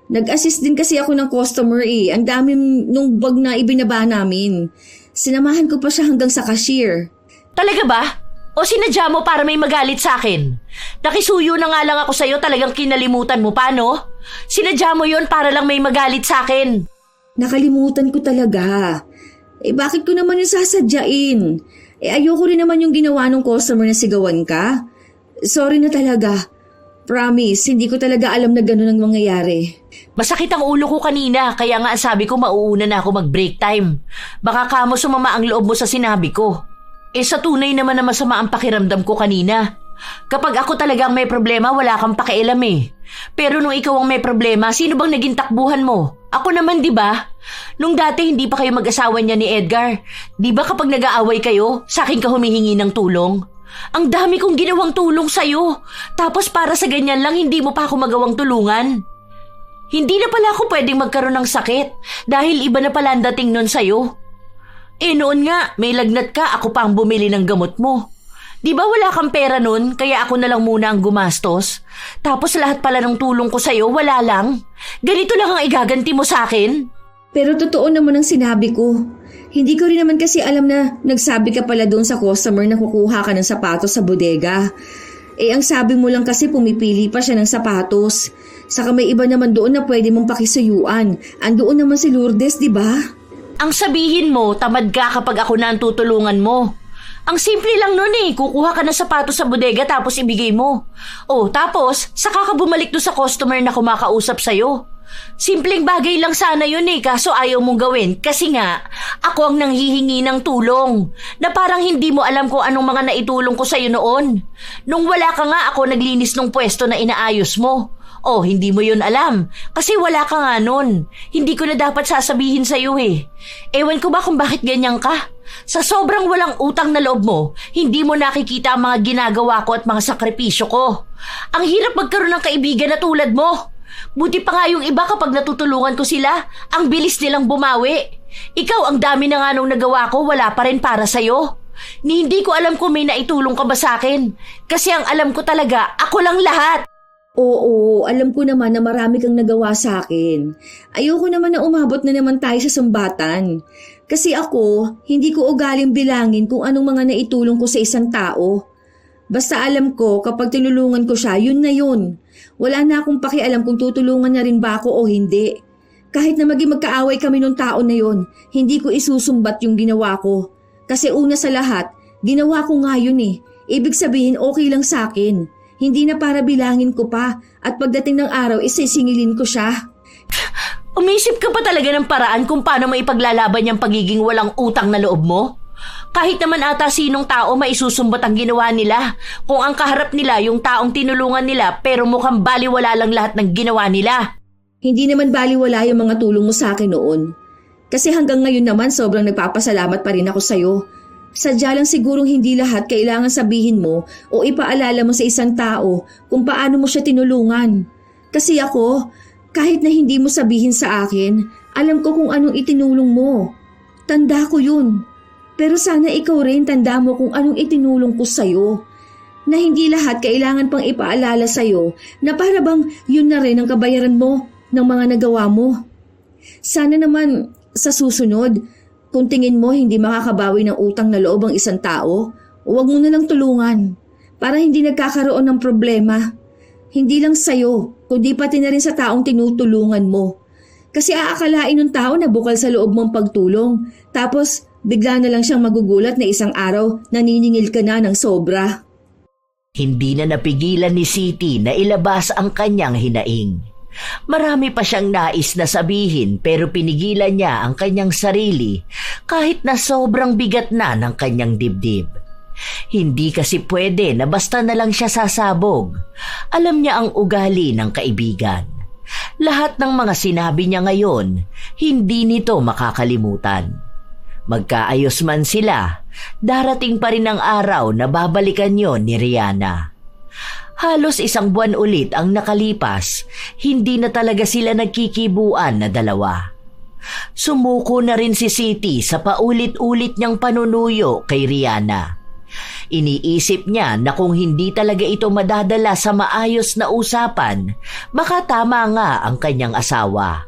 [SPEAKER 1] Nag-assist din kasi ako ng customer eh. Ang dami nung bag na ibinaba namin. Sinamahan ko pa siya hanggang sa cashier.
[SPEAKER 2] Talaga ba? O sinadya mo para may magalit sa akin? Nakisuyo na nga lang ako sa'yo, talagang kinalimutan mo pa, no? Sinadya mo yun para lang may magalit sa akin.
[SPEAKER 1] Nakalimutan ko talaga. Bakit ko naman yung sasadyain? Ayoko rin naman yung ginawa ng customer na sigawan ka. Sorry na talaga. Promise, hindi ko talaga alam na gano'n ang mangyayari.
[SPEAKER 2] Masakit ang ulo ko kanina, kaya nga sabi ko mauuna na ako mag-break time. Baka kamo sumama ang loob mo sa sinabi ko. Sa tunay naman na masama ang pakiramdam ko kanina. Kapag ako talagang may problema, wala kang pakialam eh. Pero nung ikaw ang may problema, sino bang naging takbuhan mo? Ako naman, di ba? Nung dati hindi pa kayo mag-asawa niya ni Edgar. Di ba kapag nag-aaway kayo, sa akin ka humihingi ng tulong? Ang dami kong ginawang tulong sa'yo. Tapos para sa ganyan lang, hindi mo pa ako magawang tulungan. Hindi na pala ako pwedeng magkaroon ng sakit dahil iba na pala ang dating nun sa'yo. Noon nga, may lagnat ka, ako pa ang bumili ng gamot mo. Di ba wala kang pera nun, kaya ako na lang muna ang gumastos? Tapos lahat pala ng tulong ko sa'yo, wala lang. Ganito lang ang igaganti mo sa akin?
[SPEAKER 1] Pero totoo naman ang sinabi ko. Hindi ko rin naman kasi alam na nagsabi ka pala doon sa customer na kukuha ka ng sapatos sa bodega. Ang sabi mo lang kasi pumipili pa siya ng sapatos. Saka may iba naman doon na pwede mong pakisuyuan. Andoon naman si Lourdes, di ba?
[SPEAKER 2] Ang sabihin mo, tamad ka kapag ako na ang tutulungan mo. Ang simple lang nun kukuha ka ng sapatos sa bodega tapos ibigay mo. Tapos, saka ka bumalik doon sa customer na kumakausap sa'yo. Simpleng bagay lang sana yun kaso ayaw mong gawin kasi nga, ako ang nanghihingi ng tulong. Na parang hindi mo alam kung anong mga naitulong ko sa'yo noon. Nung wala ka nga ako naglinis ng pwesto na inaayos mo. Hindi mo yun alam. Kasi wala ka nga nun. Hindi ko na dapat sasabihin sa'yo Ewan ko ba kung bakit ganyan ka? Sa sobrang walang utang na loob mo, hindi mo nakikita ang mga ginagawa ko at mga sakripisyo ko. Ang hirap magkaroon ng kaibigan na tulad mo. Buti pa nga yung iba kapag natutulungan ko sila, ang bilis nilang bumawi. Ikaw, ang dami na nga nung nagawa ko, wala pa rin para sa'yo. Hindi ko alam kung may naitulong ka ba sa akin. Kasi ang alam ko talaga, ako lang lahat.
[SPEAKER 1] Oo, alam ko naman na marami kang nagawa sa akin. Ayoko naman na umabot na naman tayo sa sumbatan. Kasi ako, hindi ko ugaling bilangin kung anong mga naitulong ko sa isang tao. Basta alam ko kapag tinulungan ko siya, yun na yun. Wala na akong pakialam kung tutulungan niya rin ba ako o hindi. Kahit na maging magkaaway kami nung tao na yun, hindi ko isusumbat yung ginawa ko. Kasi una sa lahat, ginawa ko nga yun Ibig sabihin okay lang sa akin. Hindi na para bilangin ko pa at pagdating ng araw isisingilin ko siya.
[SPEAKER 2] Umisip ka pa talaga ng paraan kung paano maipaglalaban yung pagiging walang utang na loob mo? Kahit naman ata sinong tao maisusumbat ang ginawa nila. Kung ang kaharap nila yung taong tinulungan nila pero mukhang baliwala lang lahat ng ginawa nila.
[SPEAKER 1] Hindi naman baliwala yung mga tulong mo sa akin noon. Kasi hanggang ngayon naman sobrang nagpapasalamat pa rin ako sa'yo. Sadya lang sigurong hindi lahat kailangan sabihin mo o ipaalala mo sa isang tao kung paano mo siya tinulungan. Kasi ako, kahit na hindi mo sabihin sa akin, alam ko kung anong itinulong mo. Tanda ko yun. Pero sana ikaw rin tanda mo kung anong itinulong ko sa'yo. Na hindi lahat kailangan pang ipaalala sa'yo na para bang yun na rin ang kabayaran mo ng mga nagawa mo. Sana naman sa susunod, kung tingin mo hindi makakabawi ng utang na loob ang isang tao, huwag mo na lang tulungan para hindi nagkakaroon ng problema. Hindi lang sa'yo, kundi pati na rin sa taong tinutulungan mo. Kasi aakalain ng tao na bukal sa loob mong pagtulong, tapos bigla na lang siyang magugulat na isang araw naniningil ka na ng sobra.
[SPEAKER 2] Hindi na napigilan ni Siti na ilabas ang kanyang hinaing. Marami pa siyang nais na sabihin pero pinigilan niya ang kanyang sarili kahit na sobrang bigat na ng kanyang dibdib. Hindi kasi pwede na basta na lang siya sasabog. Alam niya ang ugali ng kaibigan. Lahat ng mga sinabi niya ngayon, hindi nito makakalimutan. Magkaayos man sila, darating pa rin ang araw na babalikan yon ni Rihanna. Halos 1 buwan ulit ang nakalipas, hindi na talaga sila nagkikibuan na dalawa. Sumuko na rin si Siti sa paulit-ulit niyang panunuyo kay Rihanna. Iniisip niya na kung hindi talaga ito madadala sa maayos na usapan, baka tama nga ang kanyang asawa.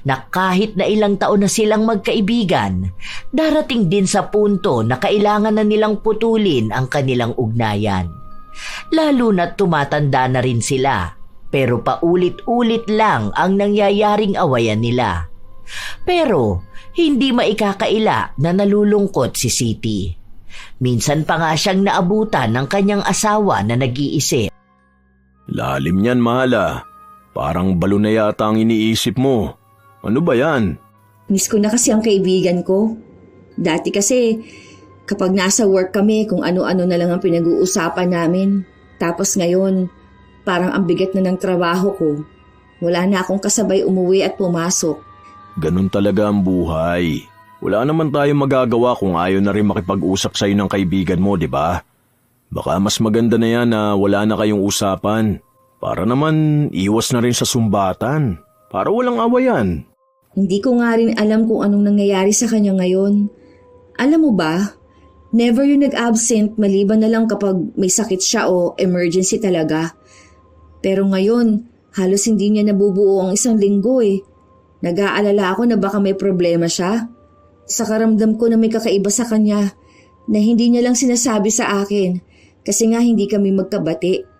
[SPEAKER 2] na kahit na ilang taon na silang magkaibigan, darating din sa punto na kailangan na nilang putulin ang kanilang ugnayan. Lalo na't tumatanda na rin sila, pero paulit-ulit lang ang nangyayaring awayan nila. Pero hindi maikakaila na nalulungkot si Siti. Minsan pa nga siyang naabutan ng kanyang asawa na nag-iisip.
[SPEAKER 3] Lalim niyan, Mahala. Parang balo na yata ang iniisip mo. Ano ba yan?
[SPEAKER 1] Miss ko na kasi ang kaibigan ko. Dati kasi, kapag nasa work kami, kung ano-ano na lang ang pinag-uusapan namin. Tapos ngayon, parang ang bigat na ng trabaho ko. Wala na akong kasabay umuwi at pumasok.
[SPEAKER 3] Ganun talaga ang buhay. Wala naman tayong magagawa kung ayaw na rin makipag-usap sa'yo ng kaibigan mo, di ba? Baka mas maganda na yan na wala na kayong usapan. Para naman iwas na rin sa sumbatan. Para walang awayan.
[SPEAKER 1] Hindi ko nga rin alam kung anong nangyayari sa kanya ngayon. Alam mo ba, never yung nag-absent maliban na lang kapag may sakit siya o emergency talaga. Pero ngayon, halos hindi niya nabubuo ang 1 linggo eh. Nag-aalala ako na baka may problema siya. Sa karamdam ko na may kakaiba sa kanya na hindi niya lang sinasabi sa akin kasi nga hindi kami magkabati.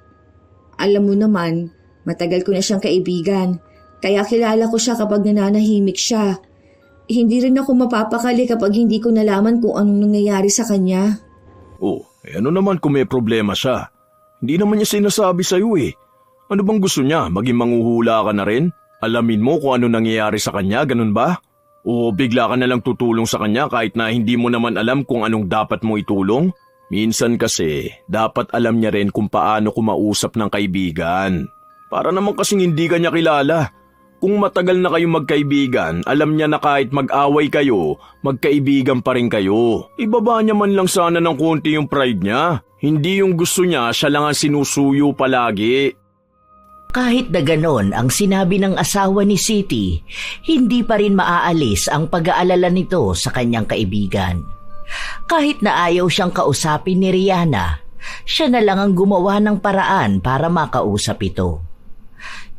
[SPEAKER 1] Alam mo naman, matagal ko na siyang kaibigan, kaya kilala ko siya kapag nananahimik siya. Hindi rin ako mapapakali kapag hindi ko nalaman kung anong nangyayari sa kanya.
[SPEAKER 3] Ano naman kung may problema siya? Hindi naman niya sinasabi sa'yo eh. Ano bang gusto niya? Maging manghuhula ka na rin? Alamin mo kung ano nangyayari sa kanya, ganun ba? O bigla ka na lang tutulong sa kanya kahit na hindi mo naman alam kung anong dapat mo itulong? Minsan kasi, dapat alam niya rin kung paano kumausap ng kaibigan. Para naman kasing hindi ka niya kilala. Kung matagal na kayong magkaibigan, alam niya na kahit mag-away kayo, magkaibigan pa rin kayo. Ibaba niya man lang sana ng konti yung pride niya. Hindi yung gusto niya, siya lang ang sinusuyo palagi.
[SPEAKER 2] Kahit na ganon ang sinabi ng asawa ni Siti, hindi pa rin maaalis ang pag-aalala nito sa kanyang kaibigan. Kahit na ayaw siyang kausapin ni Rihanna, siya na lang ang gumawa ng paraan para makausap ito.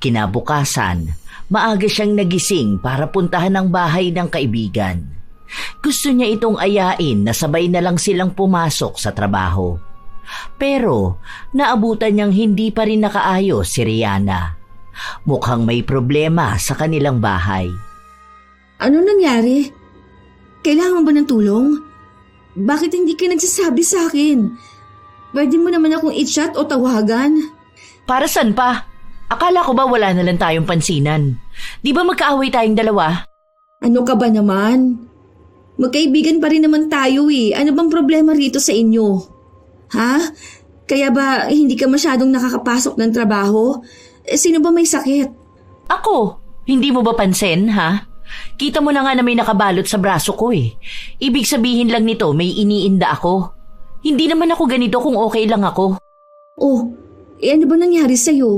[SPEAKER 2] Kinabukasan, maaga siyang nagising para puntahan ang bahay ng kaibigan. Gusto niya itong ayain na sabay na lang silang pumasok sa trabaho. Pero naabutan niyang hindi pa rin nakaayos si Rihanna. Mukhang may problema sa kanilang bahay.
[SPEAKER 1] Ano nangyari? Kailangan ba ng tulong? Bakit hindi ka nagsasabi sa akin? Pwede mo naman akong i-chat o tawagan?
[SPEAKER 2] Para saan pa? Akala ko ba wala na lang tayong pansinan? Di ba magkaaway tayong dalawa?
[SPEAKER 1] Ano ka ba naman? Magkaibigan pa rin naman tayo eh. Ano bang problema rito sa inyo? Ha? Kaya ba hindi ka masyadong nakakapasok ng trabaho? Sino ba may sakit?
[SPEAKER 2] Ako? Hindi mo ba pansin, ha? Kita mo na nga na may nakabalot sa braso ko eh. Ibig sabihin lang nito may iniinda ako. Hindi naman ako ganito kung okay lang ako.
[SPEAKER 1] Ano ba nangyari sa'yo?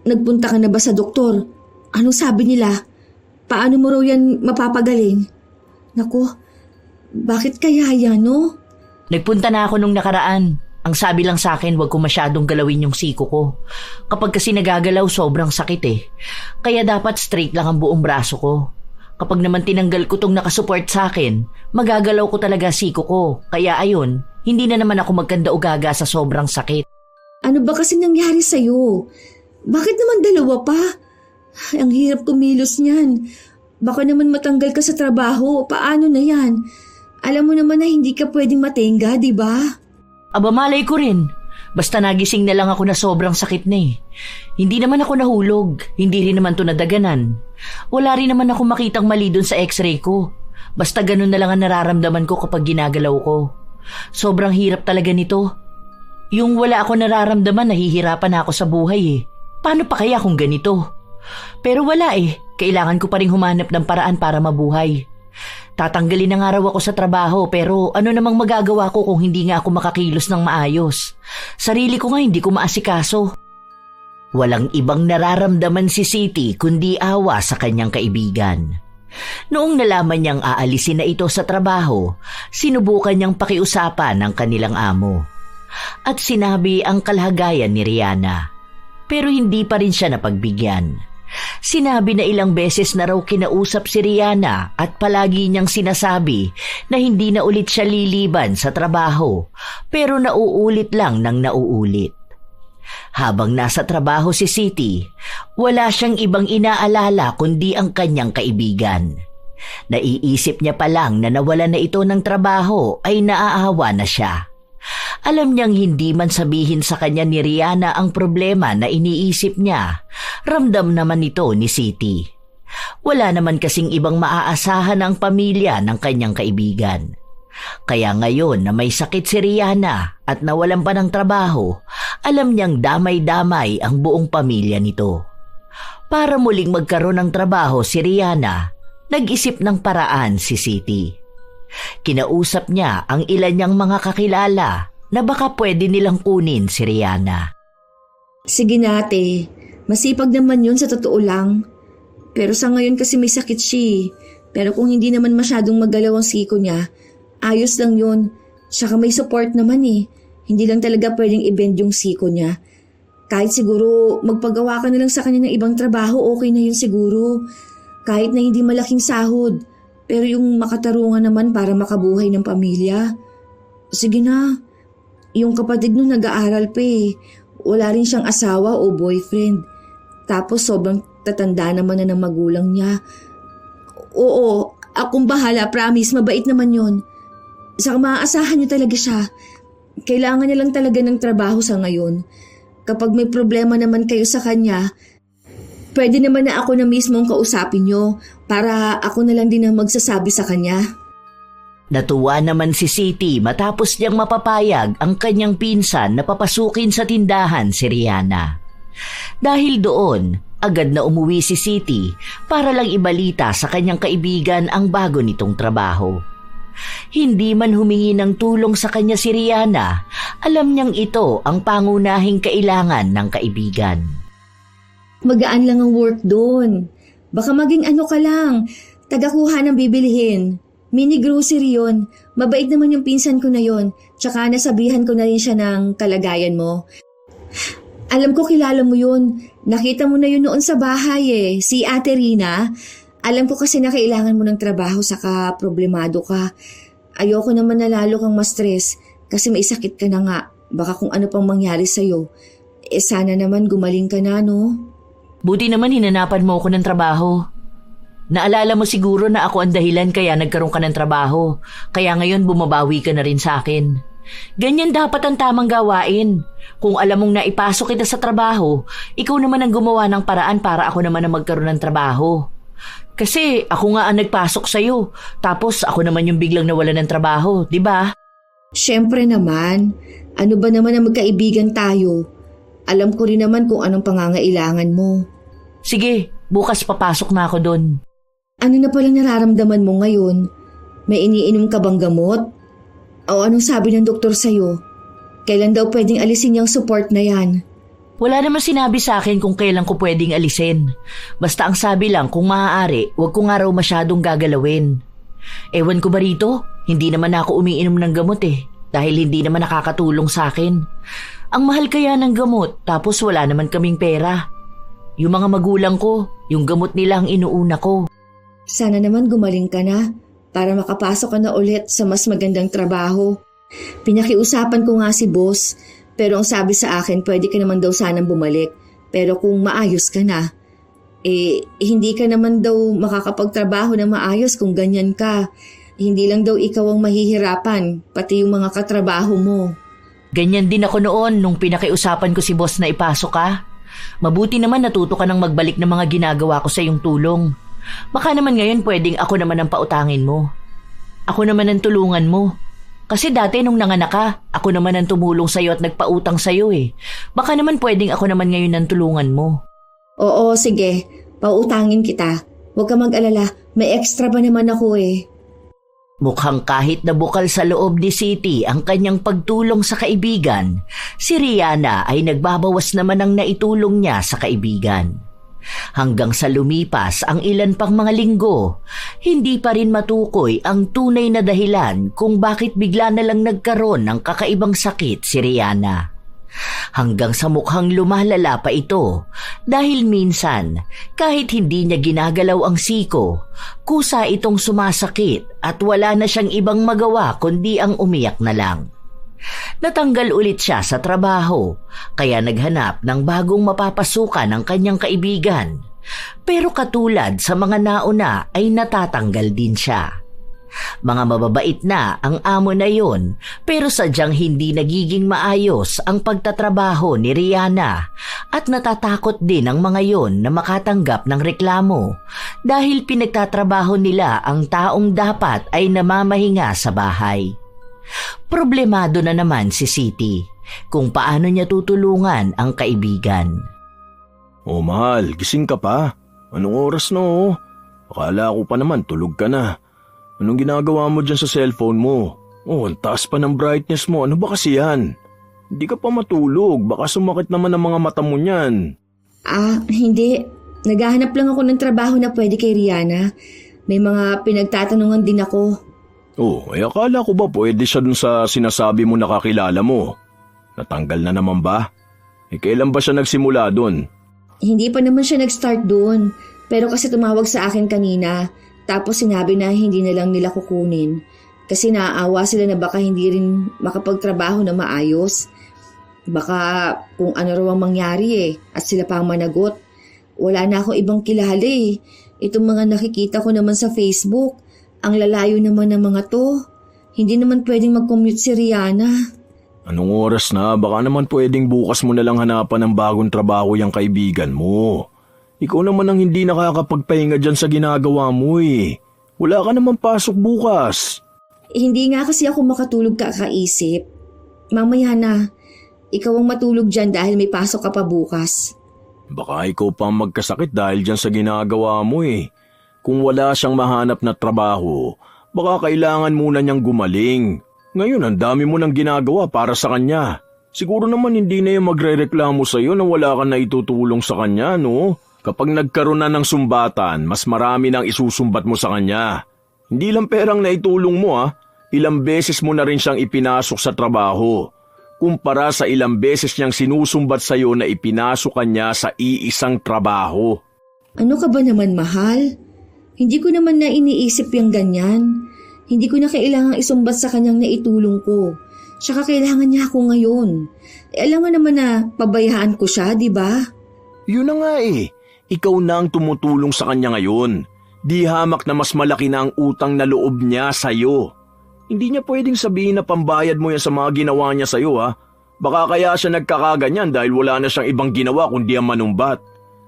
[SPEAKER 1] Nagpunta ka na ba sa doktor? Anong sabi nila? Paano mo raw yan mapapagaling? Naku, bakit kaya yan, no?
[SPEAKER 2] Nagpunta na ako nung nakaraan. Ang sabi lang sa akin, wag ko masyadong galawin yung siko ko. Kapag kasi nagagalaw, sobrang sakit eh. Kaya dapat straight lang ang buong braso ko. Kapag naman tinanggal ko tong nakasupport sa akin, magagalaw ko talaga siko ko. Kaya ayun, hindi na naman ako magkanda-ugaga sa sobrang sakit.
[SPEAKER 1] Ano ba kasi nangyari sa'yo? Bakit naman dalawa pa? Ay, ang hirap kumilos niyan. Baka naman matanggal ka sa trabaho. Paano na yan? Alam mo naman na hindi ka pwedeng matenga, di ba?
[SPEAKER 2] Aba malay ko rin. Basta nagising na lang ako na sobrang sakit na eh. Hindi naman ako nahulog. Hindi rin naman to nadaganan. Wala rin naman ako makitang mali dun sa x-ray ko. Basta ganun na lang ang nararamdaman ko kapag ginagalaw ko. Sobrang hirap talaga nito. Yung wala ako nararamdaman, nahihirapan na ako sa buhay eh. Paano pa kaya kung ganito? Pero wala eh. Kailangan ko pa rin humanap ng paraan para mabuhay. Tatanggalin na nga raw ako sa trabaho pero ano namang magagawa ko kung hindi nga ako makakilos ng maayos. Sarili ko nga hindi ko maasikaso. Walang ibang nararamdaman si Siti kundi awa sa kanyang kaibigan. Noong nalaman niyang aalisin na ito sa trabaho, sinubukan niyang pakiusapan ng kanilang amo. At sinabi ang kalagayan ni Rihanna. Pero hindi pa rin siya napagbigyan. Sinabi na ilang beses na raw kinausap si Rihanna at palagi niyang sinasabi na hindi na ulit siya liliban sa trabaho, pero nauulit lang ng nauulit. Habang nasa trabaho si Siti, wala siyang ibang inaalala kundi ang kanyang kaibigan. Naiisip niya pa lang na nawalan na ito ng trabaho ay naaawa na siya. Alam niyang hindi man sabihin sa kanya ni Rihanna ang problema na iniisip niya, ramdam naman ito ni Siti. Wala naman kasing ibang maaasahan ang pamilya ng kanyang kaibigan. Kaya ngayon na may sakit si Rihanna at nawalan pa ng trabaho, alam niyang damay-damay ang buong pamilya nito. Para muling magkaroon ng trabaho si Rihanna, nag-isip ng paraan si Siti. Kinausap niya ang ilan niyang mga kakilala na baka pwede nilang kunin si Rihanna.
[SPEAKER 1] Sige na ate, masipag naman yun sa totoo lang. Pero sa ngayon kasi may sakit siya. Pero kung hindi naman masyadong magalaw ang siko niya, ayos lang yun. Tsaka may support naman eh. Hindi lang talaga pwedeng i-bend yung siko niya. Kahit siguro magpagawa ka na lang sa kanya ng ibang trabaho, okay na yun siguro. Kahit na hindi malaking sahod. Pero yung makatarungan naman para makabuhay ng pamilya. Sige na. Yung kapatid nung nag-aaral pa eh. Wala rin siyang asawa o boyfriend. Tapos sobrang tatanda naman na ng magulang niya. Oo, akong bahala, promise, mabait naman yun. Saka maaasahan niyo talaga siya. Kailangan niya lang talaga ng trabaho sa ngayon. Kapag may problema naman kayo sa kanya, pwede naman na ako na mismo ang kausapin niyo para ako na lang din ang magsasabi sa kanya.
[SPEAKER 2] Natuwa naman si Siti matapos niyang mapapayag ang kanyang pinsan na papasukin sa tindahan si Rihanna. Dahil doon, agad na umuwi si Siti para lang ibalita sa kanyang kaibigan ang bago nitong trabaho. Hindi man humingi ng tulong sa kanya si Rihanna, alam niyang ito ang pangunahing kailangan ng kaibigan.
[SPEAKER 1] Magaan lang ang work doon. Baka maging ano ka lang, tagakuha ng bibilihin. Mini grocery yun. Mabait naman yung pinsan ko na yun. Tsaka nasabihan ko na rin siya ng kalagayan mo. Alam ko kilala mo yun. Nakita mo na yun noon sa bahay eh. Si Ate Rina. Alam ko kasi na kailangan mo ng trabaho saka problemado ka. Ayoko naman na lalo kang ma-stress kasi may sakit ka na nga. Baka kung ano pang mangyari sa'yo. Sana naman gumaling ka na, no?
[SPEAKER 2] Buti naman hinanapan mo ako ng trabaho. Naalala mo siguro na ako ang dahilan kaya nagkaroon ka ng trabaho. Kaya ngayon bumabawi ka na rin sa akin. Ganyan dapat ang tamang gawain. Kung alam mong naipasok kita sa trabaho, ikaw naman ang gumawa ng paraan para ako naman ang magkaroon ng trabaho. Kasi ako nga ang nagpasok sa'yo. Tapos ako naman yung biglang nawalan ng trabaho, di ba?
[SPEAKER 1] Siyempre naman. Ano ba naman ang magkaibigan tayo? Alam ko rin naman kung anong pangangailangan mo.
[SPEAKER 2] Sige, bukas papasok na ako doon.
[SPEAKER 1] Ano na palang nararamdaman mo ngayon? May iniinom ka bang gamot? O anong sabi ng doktor sa'yo? Kailan daw pwedeng alisin yung support na yan?
[SPEAKER 2] Wala naman sinabi sa akin kung kailan ko pwedeng alisin. Basta ang sabi lang kung maaari, huwag ko nga raw masyadong gagalawin. Ewan ko ba rito? Hindi naman ako umiinom ng gamot eh. Dahil hindi naman nakakatulong sa akin. Ang mahal kaya ng gamot tapos wala naman kaming pera. Yung mga magulang ko, yung gamot nila ang inuuna ko.
[SPEAKER 1] Sana naman gumaling ka na para makapasok ka na ulit sa mas magandang trabaho. Pinakiusapan ko nga si boss, pero ang sabi sa akin pwede ka naman daw sanang bumalik. Pero kung maayos ka na, hindi ka naman daw makakapagtrabaho na maayos kung ganyan ka. Hindi lang daw ikaw ang mahihirapan, pati yung mga katrabaho mo.
[SPEAKER 2] Ganyan din ako noon nung pinakiusapan ko si boss na ipasok ka. Mabuti naman natuto ka ng magbalik ng mga ginagawa ko sa iyong tulong. Baka naman ngayon pwedeng ako naman ang pautangin mo. Ako naman ang tulungan mo. Kasi dati nung nanganak ka, ako naman ang tumulong sa'yo at nagpautang sa'yo eh. Baka naman pwedeng ako naman ngayon ang tulungan mo.
[SPEAKER 1] Oo, sige. Pautangin kita. Huwag ka mag-alala. May extra pa naman ako eh.
[SPEAKER 2] Mukhang kahit na bukal sa loob ni Siti ang kanyang pagtulong sa kaibigan, si Rihanna ay nagbabawas naman ng naitulong niya sa kaibigan. Hanggang sa lumipas ang ilan pang mga linggo, hindi pa rin matukoy ang tunay na dahilan kung bakit bigla na lang nagkaroon ng kakaibang sakit si Rihanna. Hanggang sa mukhang lumalala pa ito Dahil minsan, kahit hindi niya ginagalaw ang siko, kusa itong sumasakit at wala na siyang ibang magawa kundi ang umiyak na lang. Natanggal ulit siya sa trabaho, kaya naghanap ng bagong mapapasukan ng kanyang kaibigan. Pero katulad sa mga nauna ay natatanggal din siya. Mga mababait na ang amo na yon, pero sadyang hindi nagiging maayos ang pagtatrabaho ni Rihanna at natatakot din ang mga yon na makatanggap ng reklamo dahil pinagtatrabaho nila ang taong dapat ay namamahinga sa bahay. Problemado na naman si Siti kung paano niya tutulungan ang kaibigan.
[SPEAKER 3] Oh mahal, gising ka pa? Anong oras na oh? Akala ko pa naman tulog ka na. Anong ginagawa mo dyan sa cellphone mo? Oh, ang taas pa ng brightness mo. Ano ba kasi yan? Hindi ka pa matulog. Baka sumakit naman ang mga mata mo niyan.
[SPEAKER 1] Hindi. Naghahanap lang ako ng trabaho na pwede kay Rihanna. May mga pinagtatanungan din ako.
[SPEAKER 3] Oh, akala ko ba pwede siya dun sa sinasabi mo na kakilala mo? Natanggal na naman ba? Kailan ba siya nagsimula dun?
[SPEAKER 1] Hindi pa naman siya nag-start doon. Pero kasi tumawag sa akin kanina. Tapos sinabi na hindi na lang nila kukunin. Kasi naaawa sila na baka hindi rin makapagtrabaho na maayos. Baka kung ano raw ang mangyari at sila pa ang managot. Wala na ako ibang kilala Itong mga nakikita ko naman sa Facebook. Ang lalayo naman ng mga to. Hindi naman pwedeng mag-commute si Rihanna.
[SPEAKER 3] Anong oras na? Baka naman pwedeng bukas mo na lang hanapan ng bagong trabaho yung kaibigan mo. Ikaw naman ang hindi nakakapagpahinga dyan sa ginagawa mo Wala ka naman pasok bukas.
[SPEAKER 1] Hindi nga kasi ako makatulog kakaisip. Mamaya na, ikaw ang matulog dyan dahil may pasok ka pa bukas.
[SPEAKER 3] Baka ikaw pa ang magkasakit dahil dyan sa ginagawa mo Kung wala siyang mahanap na trabaho, baka kailangan muna niyang gumaling. Ngayon ang dami mo nang ginagawa para sa kanya. Siguro naman hindi na yung magre-reklamo sa'yo na wala ka na itutulong sa kanya, no? Kapag nagkaroon na ng sumbatan, mas marami nang isusumbat mo sa kanya. Hindi lang perang naitulong mo ilang beses mo na rin siyang ipinasok sa trabaho. Kumpara sa ilang beses niyang sinusumbat sa iyo na ipinasok kanya sa iisang trabaho.
[SPEAKER 1] Ano ka ba naman, mahal? Hindi ko naman na iniisip yung ganyan. Hindi ko na kailangang isumbat sa kanyang naitulong ko. Tsaka kailangan niya ako ngayon. Alam mo naman na pabayaan ko siya, di ba?
[SPEAKER 3] Yun na nga Ikaw na ang tumutulong sa kanya ngayon. Di hamak na mas malaki na ang utang na loob niya sa'yo. Hindi niya pwedeng sabihin na pambayad mo yan sa mga ginawa niya sa'yo Baka kaya siya nagkakaganyan dahil wala na siyang ibang ginawa kundi ang manumbat.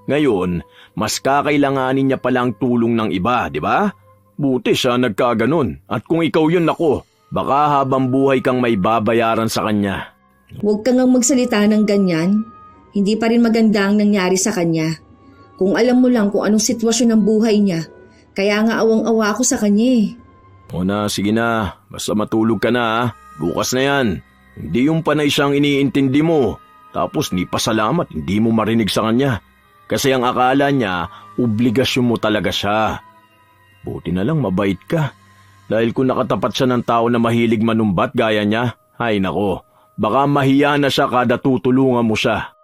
[SPEAKER 3] Ngayon, mas kakailanganin niya palang tulong ng iba, di ba? Buti siya nagkaganon. At kung ikaw yun baka habang buhay kang may babayaran sa kanya.
[SPEAKER 1] Huwag kang magsalita ng ganyan. Hindi pa rin maganda ang nangyari sa kanya. Kung alam mo lang kung anong sitwasyon ng buhay niya, kaya nga awang-awa ako sa kanya
[SPEAKER 3] O na, sige na. Basta matulog ka na Bukas na yan. Hindi yung panay siyang iniintindi mo. Tapos ni pasalamat, hindi mo marinig sa kanya. Kasi ang akala niya, obligasyon mo talaga siya. Buti na lang mabait ka. Dahil kung nakatapat siya ng tao na mahilig manumbat gaya niya, ay nako, baka mahiya na siya kada tutulungan mo siya.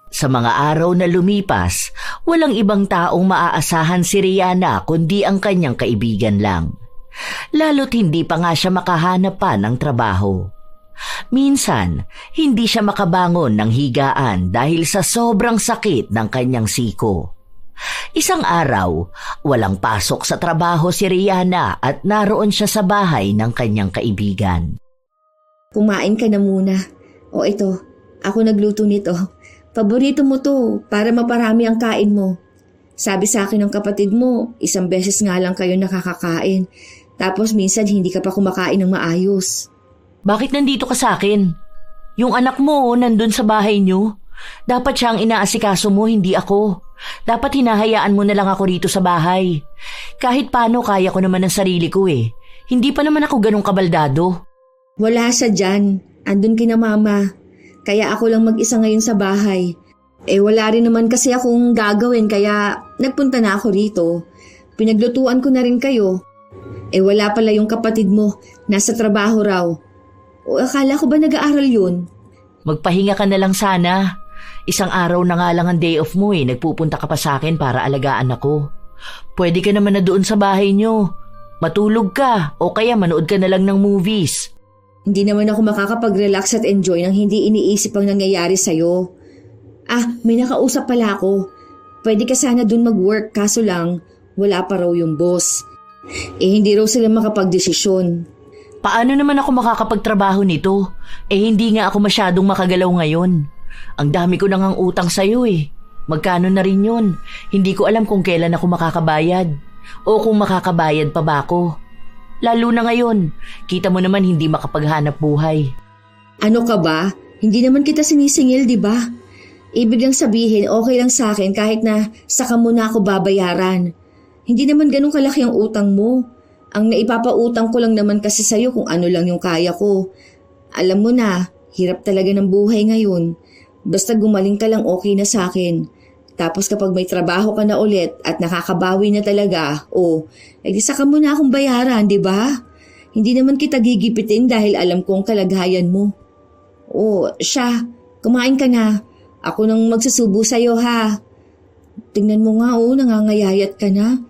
[SPEAKER 2] Sa mga araw na lumipas, walang ibang taong maaasahan si Rihanna kundi ang kanyang kaibigan lang. Lalo't hindi pa nga siya makahanap pa ng trabaho. Minsan, hindi siya makabangon ng higaan dahil sa sobrang sakit ng kanyang siko. Isang araw, walang pasok sa trabaho si Rihanna at naroon siya sa bahay ng kanyang kaibigan.
[SPEAKER 1] Kumain ka na muna. O ito, ako nagluto nito. Paborito mo to para maparami ang kain mo. Sabi sa akin ng kapatid mo, isang beses nga lang kayo nakakakain. Tapos minsan hindi ka pa kumakain ng maayos.
[SPEAKER 2] Bakit nandito ka sa akin? Yung anak mo nandun sa bahay niyo. Dapat siyang inaasikaso mo, hindi ako. Dapat hinahayaan mo na lang ako rito sa bahay. Kahit paano kaya ko naman ang sarili ko Hindi pa naman ako ganong kabaldado.
[SPEAKER 1] Wala siya dyan. Andun kina mama. Kaya ako lang mag-isa ngayon sa bahay. Wala rin naman kasi akong gagawin kaya nagpunta na ako rito. Pinaglutuan ko na rin kayo. Wala pala yung kapatid mo. Nasa trabaho raw. O akala ko ba nag-aaral yun?
[SPEAKER 2] Magpahinga ka na lang sana. Isang araw na nga lang ang day off mo nagpupunta ka pa sa akin para alagaan ako. Pwede ka naman na doon sa bahay nyo. Matulog ka o kaya manood ka na lang ng movies.
[SPEAKER 1] Hindi naman ako makakapag-relax at enjoy nang hindi iniisip ang nangyayari sa'yo. May nakausap pala ako. Pwede ka sana dun mag-work kaso lang wala pa raw yung boss. Hindi raw sila makapag-desisyon.
[SPEAKER 2] Paano naman ako makakapagtrabaho nito? Hindi nga ako masyadong makagalaw ngayon. Ang dami ko nang ang utang sa'yo Magkano na rin yun? Hindi ko alam kung kailan ako makakabayad. O kung makakabayad pa ba ako. Lalo na ngayon, kita mo naman hindi makapaghanap buhay.
[SPEAKER 1] Ano ka ba? Hindi naman kita sinisingil, di ba? Ibig lang sabihin, okay lang sa akin kahit na saka mo na ako babayaran. Hindi naman ganun kalaki ang utang mo. Ang naipapautang ko lang naman kasi sa'yo kung ano lang yung kaya ko. Alam mo na, hirap talaga ng buhay ngayon. Basta gumaling ka lang okay na sa akin. Tapos kapag may trabaho ka na ulit at nakakabawi na talaga, di saka mo na akong bayaran, di ba? Hindi naman kita gigipitin dahil alam ko ang kalagayan mo. Siya, kumain ka na. Ako nang magsusubo sa'yo ha. Tingnan mo nga nangangayayat ka na.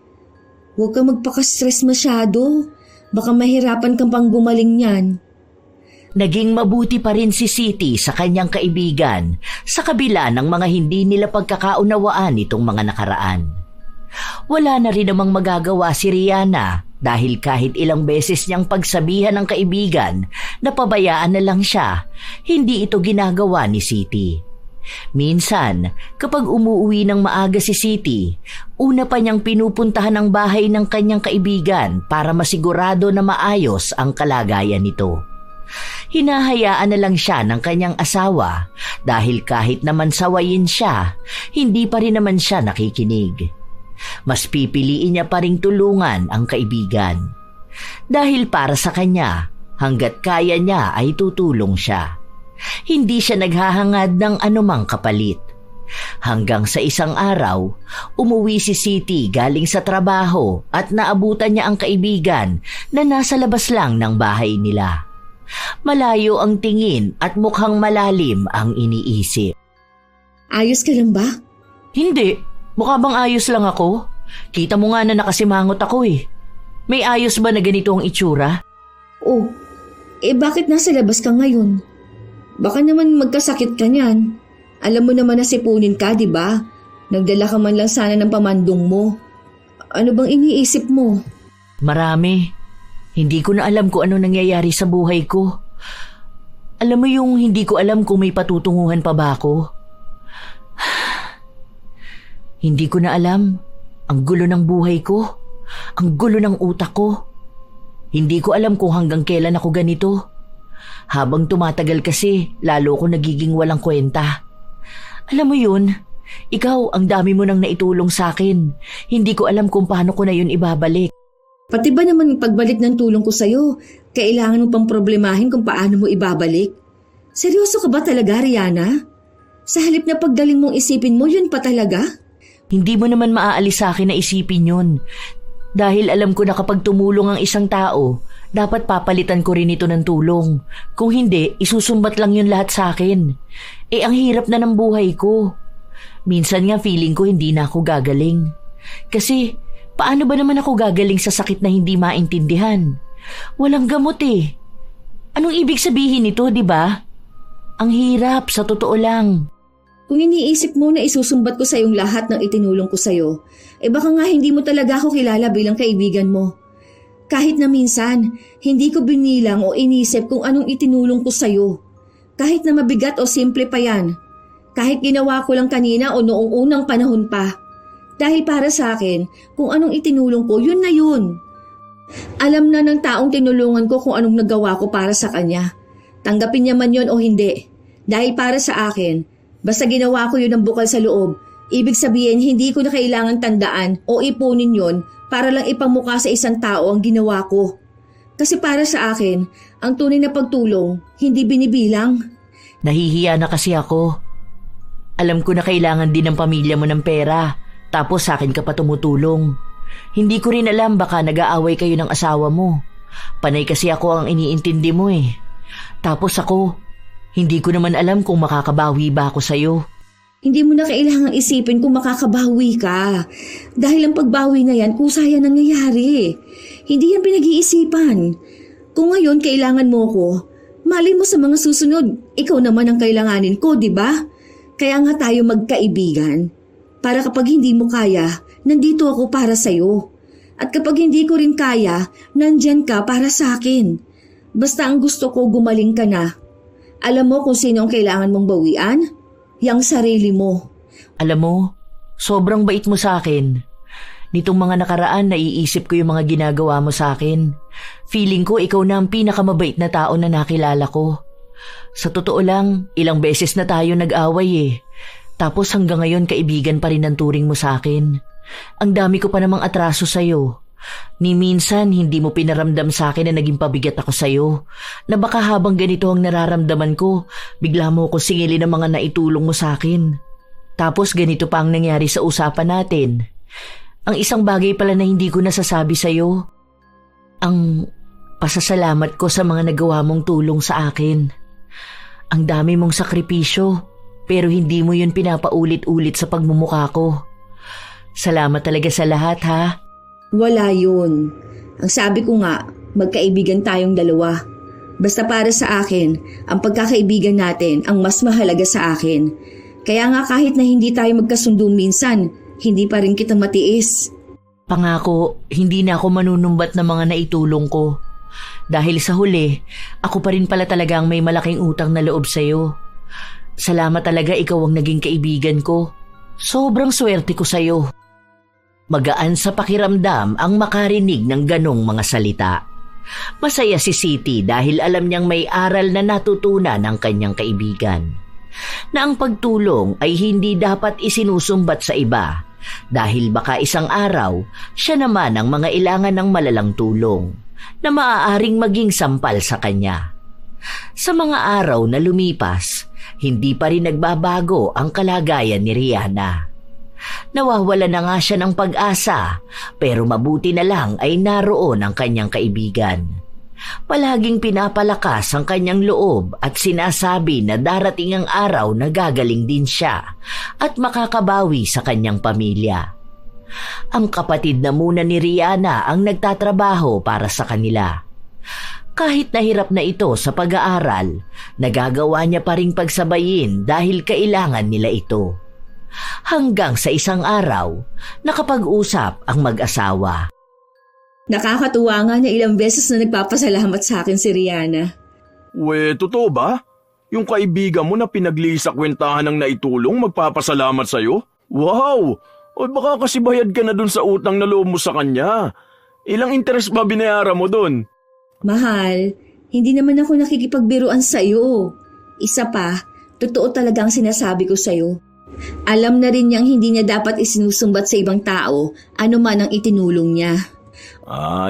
[SPEAKER 1] Huwag ka magpaka-stress masyado. Baka mahirapan kang pang gumaling niyan.
[SPEAKER 2] Naging mabuti pa rin si Siti sa kanyang kaibigan sa kabila ng mga hindi nila pagkakaunawaan itong mga nakaraan. Wala na rin namang magagawa si Rihanna dahil kahit ilang beses niyang pagsabihan ng kaibigan na pabayaan na lang siya, hindi ito ginagawa ni Siti. Minsan, kapag umuwi ng maaga si Siti, una pa niyang pinupuntahan ang bahay ng kanyang kaibigan para masigurado na maayos ang kalagayan nito. Hinahayaan na lang siya ng kanyang asawa dahil kahit naman sawayin siya, hindi pa rin naman siya nakikinig. Mas pipiliin niya pa ring tulungan ang kaibigan. Dahil para sa kanya, hanggat kaya niya ay tutulong siya. Hindi siya naghahangad ng anumang kapalit. Hanggang sa isang araw, umuwi si Siti galing sa trabaho at naabutan niya ang kaibigan na nasa labas lang ng bahay nila. Malayo ang tingin at mukhang malalim ang iniisip.
[SPEAKER 1] Ayos ka lang ba?
[SPEAKER 2] Hindi. Mukha bang ayos lang ako? Kita mo nga na nakasimangot ako May ayos ba na ganito ang itsura?
[SPEAKER 1] Bakit nasa labas ka ngayon? Baka naman magkasakit ka niyan. Alam mo naman na sipunin ka, di ba? Nagdala ka man lang sana ng pamandong mo. Ano bang iniisip mo?
[SPEAKER 2] Marami. Hindi ko na alam kung ano nangyayari sa buhay ko. Alam mo yung hindi ko alam kung may patutunguhan pa ba ako? Hindi ko na alam. Ang gulo ng buhay ko. Ang gulo ng utak ko. Hindi ko alam kung hanggang kailan ako ganito. Habang tumatagal kasi, lalo ko nagiging walang kwenta. Alam mo yun, ikaw ang dami mo nang naitulong sa akin. Hindi ko alam kung paano ko na yun ibabalik.
[SPEAKER 1] Pati ba naman pagbalik ng tulong ko sa'yo, kailangan mo pang problemahin kung paano mo ibabalik? Seryoso ka ba talaga, Rihanna? Sa halip na paggaling mong isipin mo, yun pa talaga?
[SPEAKER 2] Hindi mo naman maaalis sa akin na isipin yun. Dahil alam ko na kapag tumulong ang isang tao, dapat papalitan ko rin ito ng tulong. Kung hindi, isusumbat lang yun lahat sa akin. Ang hirap na ng buhay ko. Minsan nga feeling ko hindi na ako gagaling. Kasi, paano ba naman ako gagaling sa sakit na hindi maintindihan? Walang gamot Anong ibig sabihin nito, di ba? Ang hirap, sa totoo lang.
[SPEAKER 1] Kung iniisip mo na isusumbat ko sa iyong lahat ng itinulong ko sa iyo, baka nga hindi mo talaga ako kilala bilang kaibigan mo. Kahit na minsan, hindi ko binilang o inisip kung anong itinulong ko sa iyo. Kahit na mabigat o simple pa yan. Kahit ginawa ko lang kanina o noong unang panahon pa. Dahil para sa akin, kung anong itinulong ko, yun na yun. Alam na ng taong tinulungan ko kung anong nagawa ko para sa kanya. Tanggapin niya man yun o hindi. Dahil para sa akin, basta ginawa ko yun ng bukal sa loob, ibig sabihin hindi ko na kailangan tandaan o ipunin yun para lang ipamukha sa isang tao ang ginawa ko. Kasi para sa akin, ang tunay na pagtulong, hindi binibilang.
[SPEAKER 2] Nahihiya na kasi ako. Alam ko na kailangan din ng pamilya mo ng pera, tapos sa akin ka pa tumutulong. Hindi ko rin alam baka nag-aaway kayo ng asawa mo. Panay kasi ako ang iniintindi mo Tapos ako, hindi ko naman alam kung makakabawi ba ako sa'yo.
[SPEAKER 1] Hindi mo na kailangang isipin kung makakabawi ka. Dahil ang pagbawi na yan, kusa yan nangyayari. Hindi yan pinag-iisipan. Kung ngayon kailangan mo ko, malay mo sa mga susunod, ikaw naman ang kailanganin ko, di ba? Kaya nga tayo magkaibigan. Para kapag hindi mo kaya, nandito ako para sa'yo. At kapag hindi ko rin kaya, nandyan ka para sa akin. Basta ang gusto ko, gumaling ka na. Alam mo kung sino ang kailangan mong bawian? Yang sarili mo.
[SPEAKER 2] Alam mo, sobrang bait mo sa akin. Nitong mga nakaraan, naiisip ko yung mga ginagawa mo sa akin. Feeling ko ikaw na ang pinakamabait na tao na nakilala ko. Sa totoo lang, ilang beses na tayo nag-away eh. Tapos hanggang ngayon kaibigan pa rin ang turing mo sa akin. Ang dami ko pa namang atraso sa'yo. Ni minsan hindi mo pinaramdam sa akin na naging pabigat ako sa'yo. Na baka habang ganito ang nararamdaman ko, bigla mo ko singilin ang mga naitulong mo sa akin. Tapos ganito pa ang nangyari sa usapan natin. Ang isang bagay pala na hindi ko nasasabi sa'yo. Ang pasasalamat ko sa mga nagawa mong tulong sa akin. Ang dami mong sakripisyo, pero hindi mo yun pinapaulit-ulit sa pagmumukha ko. Salamat talaga sa lahat, ha?
[SPEAKER 1] Wala yun. Ang sabi ko nga, magkaibigan tayong dalawa. Basta para sa akin, ang pagkakaibigan natin ang mas mahalaga sa akin. Kaya nga kahit na hindi tayo magkasundo minsan, hindi pa rin kita matiis.
[SPEAKER 2] Pangako, hindi na ako manunumbat ng mga naitulong ko. Dahil sa huli, ako pa rin pala talaga ang may malaking utang na loob sa'yo. Salamat talaga, ikaw ang naging kaibigan ko. Sobrang swerte ko sa'yo. Magaan sa pakiramdam ang makarinig ng ganong mga salita. Masaya si Siti dahil alam niyang may aral na natutunan ng kanyang kaibigan. Na ang pagtulong ay hindi dapat isinusumbat sa iba dahil baka isang araw siya naman ang mga ilangan ng malalang tulong na maaaring maging sampal sa kanya. Sa mga araw na lumipas, hindi pa rin nagbabago ang kalagayan ni Rihanna. Nawawala na nga siya ng pag-asa, pero mabuti na lang ay naroon ang kanyang kaibigan. Palaging pinapalakas ang kanyang loob at sinasabi na darating ang araw na gagaling din siya at makakabawi sa kanyang pamilya. Ang kapatid na muna ni Rihanna ang nagtatrabaho para sa kanila. Kahit nahirap na ito sa pag-aaral, nagagawa niya pa ring pagsabayin dahil kailangan nila ito. Hanggang sa isang araw, nakapag-usap ang mag-asawa.
[SPEAKER 1] Nakakatuwa nga na ilang beses na nagpapasalamat sa akin si Rihanna.
[SPEAKER 3] Totoo ba? Yung kaibigan mo na pinaglisakwentahan ng naitulong magpapasalamat sa'yo? Wow! O baka kasi bayad ka na dun sa utang na loob mo sa kanya. Ilang interest ba binayaran mo dun?
[SPEAKER 1] Mahal, hindi naman ako nakikipagbiruan sa'yo. Isa pa, totoo talaga ang sinasabi ko sa'yo. Alam na rin niyang hindi niya dapat isinusumbat sa ibang tao ano man ang itinulong niya.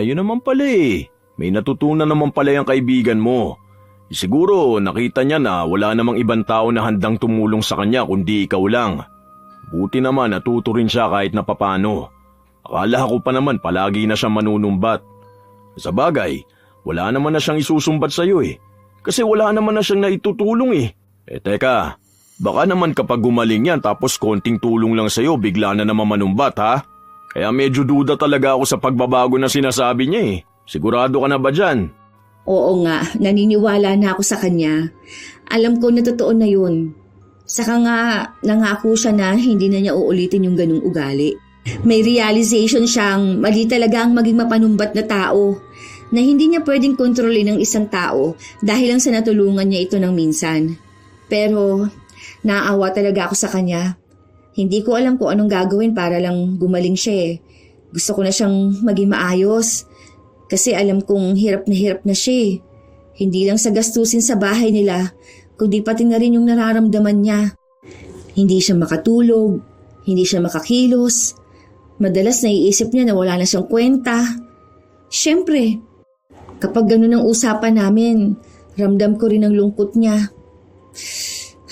[SPEAKER 3] Yun naman pala eh. May natutunan naman pala yung kaibigan mo. Siguro nakita niya na wala namang ibang tao na handang tumulong sa kanya kundi ikaw lang. Buti naman natuto rin siya kahit na papano. Akala ko pa naman palagi na siyang manunumbat. Sa bagay, wala naman na siyang isusumbat sa'yo eh. Kasi wala naman na siyang naitutulong eh. Teka, baka naman kapag gumaling yan tapos konting tulong lang sa'yo bigla na naman manumbat ha? Kaya medyo duda talaga ako sa pagbabago na sinasabi niya eh. Sigurado ka na ba dyan?
[SPEAKER 1] Oo nga, naniniwala na ako sa kanya. Alam ko na totoo na yun. Saka nga, nangako siya na hindi na niya uulitin yung ganung ugali. May realization siyang mali talaga ang maging mapanumbat na tao. Na hindi niya pwedeng kontrolin ng isang tao dahil lang sa natulungan niya ito ng minsan. Pero, naawa talaga ako sa kanya. Hindi ko alam kung anong gagawin para lang gumaling siya eh. Gusto ko na siyang maging maayos. Kasi alam kong hirap na siya eh. Hindi lang sa gastusin sa bahay nila, kundi pati na rin yung nararamdaman niya. Hindi siya makatulog, hindi siya makakilos. Madalas naiisip niya na wala na siyang kwenta. Siyempre, kapag ganun ang usapan namin, ramdam ko rin ang lungkot niya.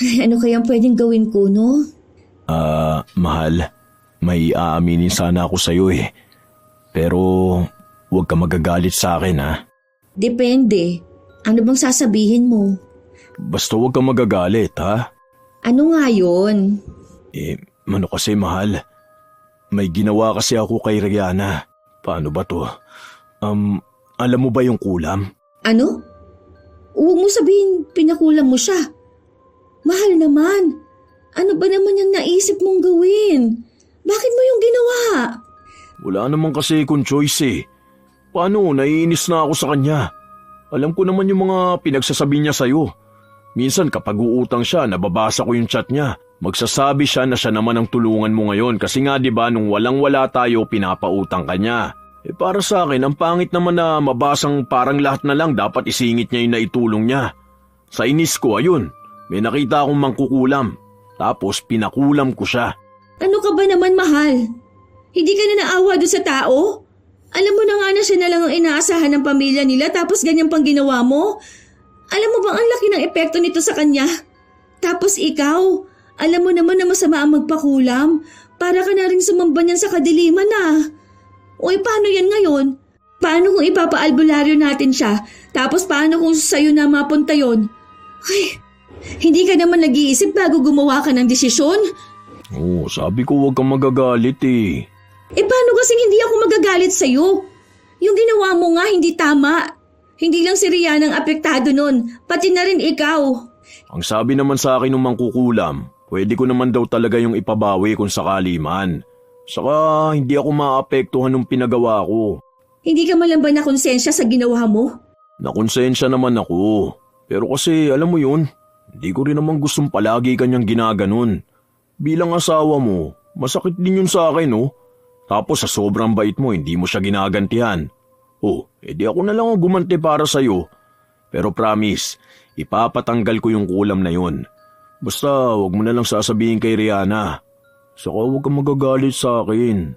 [SPEAKER 1] Ay, ano kayang pwedeng gawin ko, no?
[SPEAKER 3] Mahal, may aaminin sana ako sa'yo eh. Pero huwag ka magagalit sa akin ha.
[SPEAKER 1] Depende. Ano bang sasabihin mo?
[SPEAKER 3] Basta huwag ka magagalit ha.
[SPEAKER 1] Ano nga yun?
[SPEAKER 3] Ano kasi mahal, may ginawa kasi ako kay Rihanna. Paano ba to? Alam mo ba yung kulam?
[SPEAKER 1] Ano? Huwag mo sabihin pinakulam mo siya. Mahal naman. Ano ba naman yung naisip mong gawin? Bakit mo yung ginawa?
[SPEAKER 3] Wala naman kasi kung choice eh. Paano? Naiinis na ako sa kanya. Alam ko naman yung mga pinagsasabi niya sa'yo. Minsan kapag uutang siya, nababasa ko yung chat niya. Magsasabi siya na siya naman ang tulungan mo ngayon kasi nga 'di ba nung walang-wala tayo pinapautang ka niya. Para sa akin, ang pangit naman na mabasang parang lahat na lang dapat isingit niya yung naitulong niya. Sa inis ko, ayun, may nakita akong mangkukulam. Tapos pinakulam ko siya.
[SPEAKER 1] Ano ka ba naman, mahal? Hindi ka na naawa doon sa tao? Alam mo na nga na siya na lang ang inaasahan ng pamilya nila tapos ganyan pang ginawa mo? Alam mo bang ang laki ng epekto nito sa kanya? Tapos ikaw, alam mo naman na masama ang magpakulam. Para ka na rin sumamba niyan sa kadiliman na. Uy, paano yan ngayon? Paano kung ipapaalbularyo natin siya? Tapos paano kung sa'yo na mapunta yon? Ay, hindi ka naman nag-iisip bago gumawa ka ng desisyon?
[SPEAKER 3] Oo, sabi ko huwag kang magagalit eh.
[SPEAKER 1] Paano kasing hindi ako magagalit sa'yo? Yung ginawa mo nga hindi tama. Hindi lang si Rihanna ang apektado nun, pati na rin ikaw.
[SPEAKER 3] Ang sabi naman sa akin ng mangkukulam, pwede ko naman daw talaga yung ipabawi kung sakali man. Saka hindi ako maapektuhan ng pinagawa ko.
[SPEAKER 1] Hindi ka man lang ba nakonsensya sa ginawa mo?
[SPEAKER 3] Nakonsensya naman ako. Pero kasi alam mo yun, hindi ko rin naman gustong palagi kanyang ginaganon. Bilang asawa mo, masakit din yun sa akin oh. Tapos sa sobrang bait mo, hindi mo siya ginagantihan. Edi ako na lang ang gumanti para sa'yo. Pero promise, ipapatanggal ko yung kulam na yun. Basta wag mo na lang sasabihin kay Rihanna. Saka huwag kang magagalit sa akin.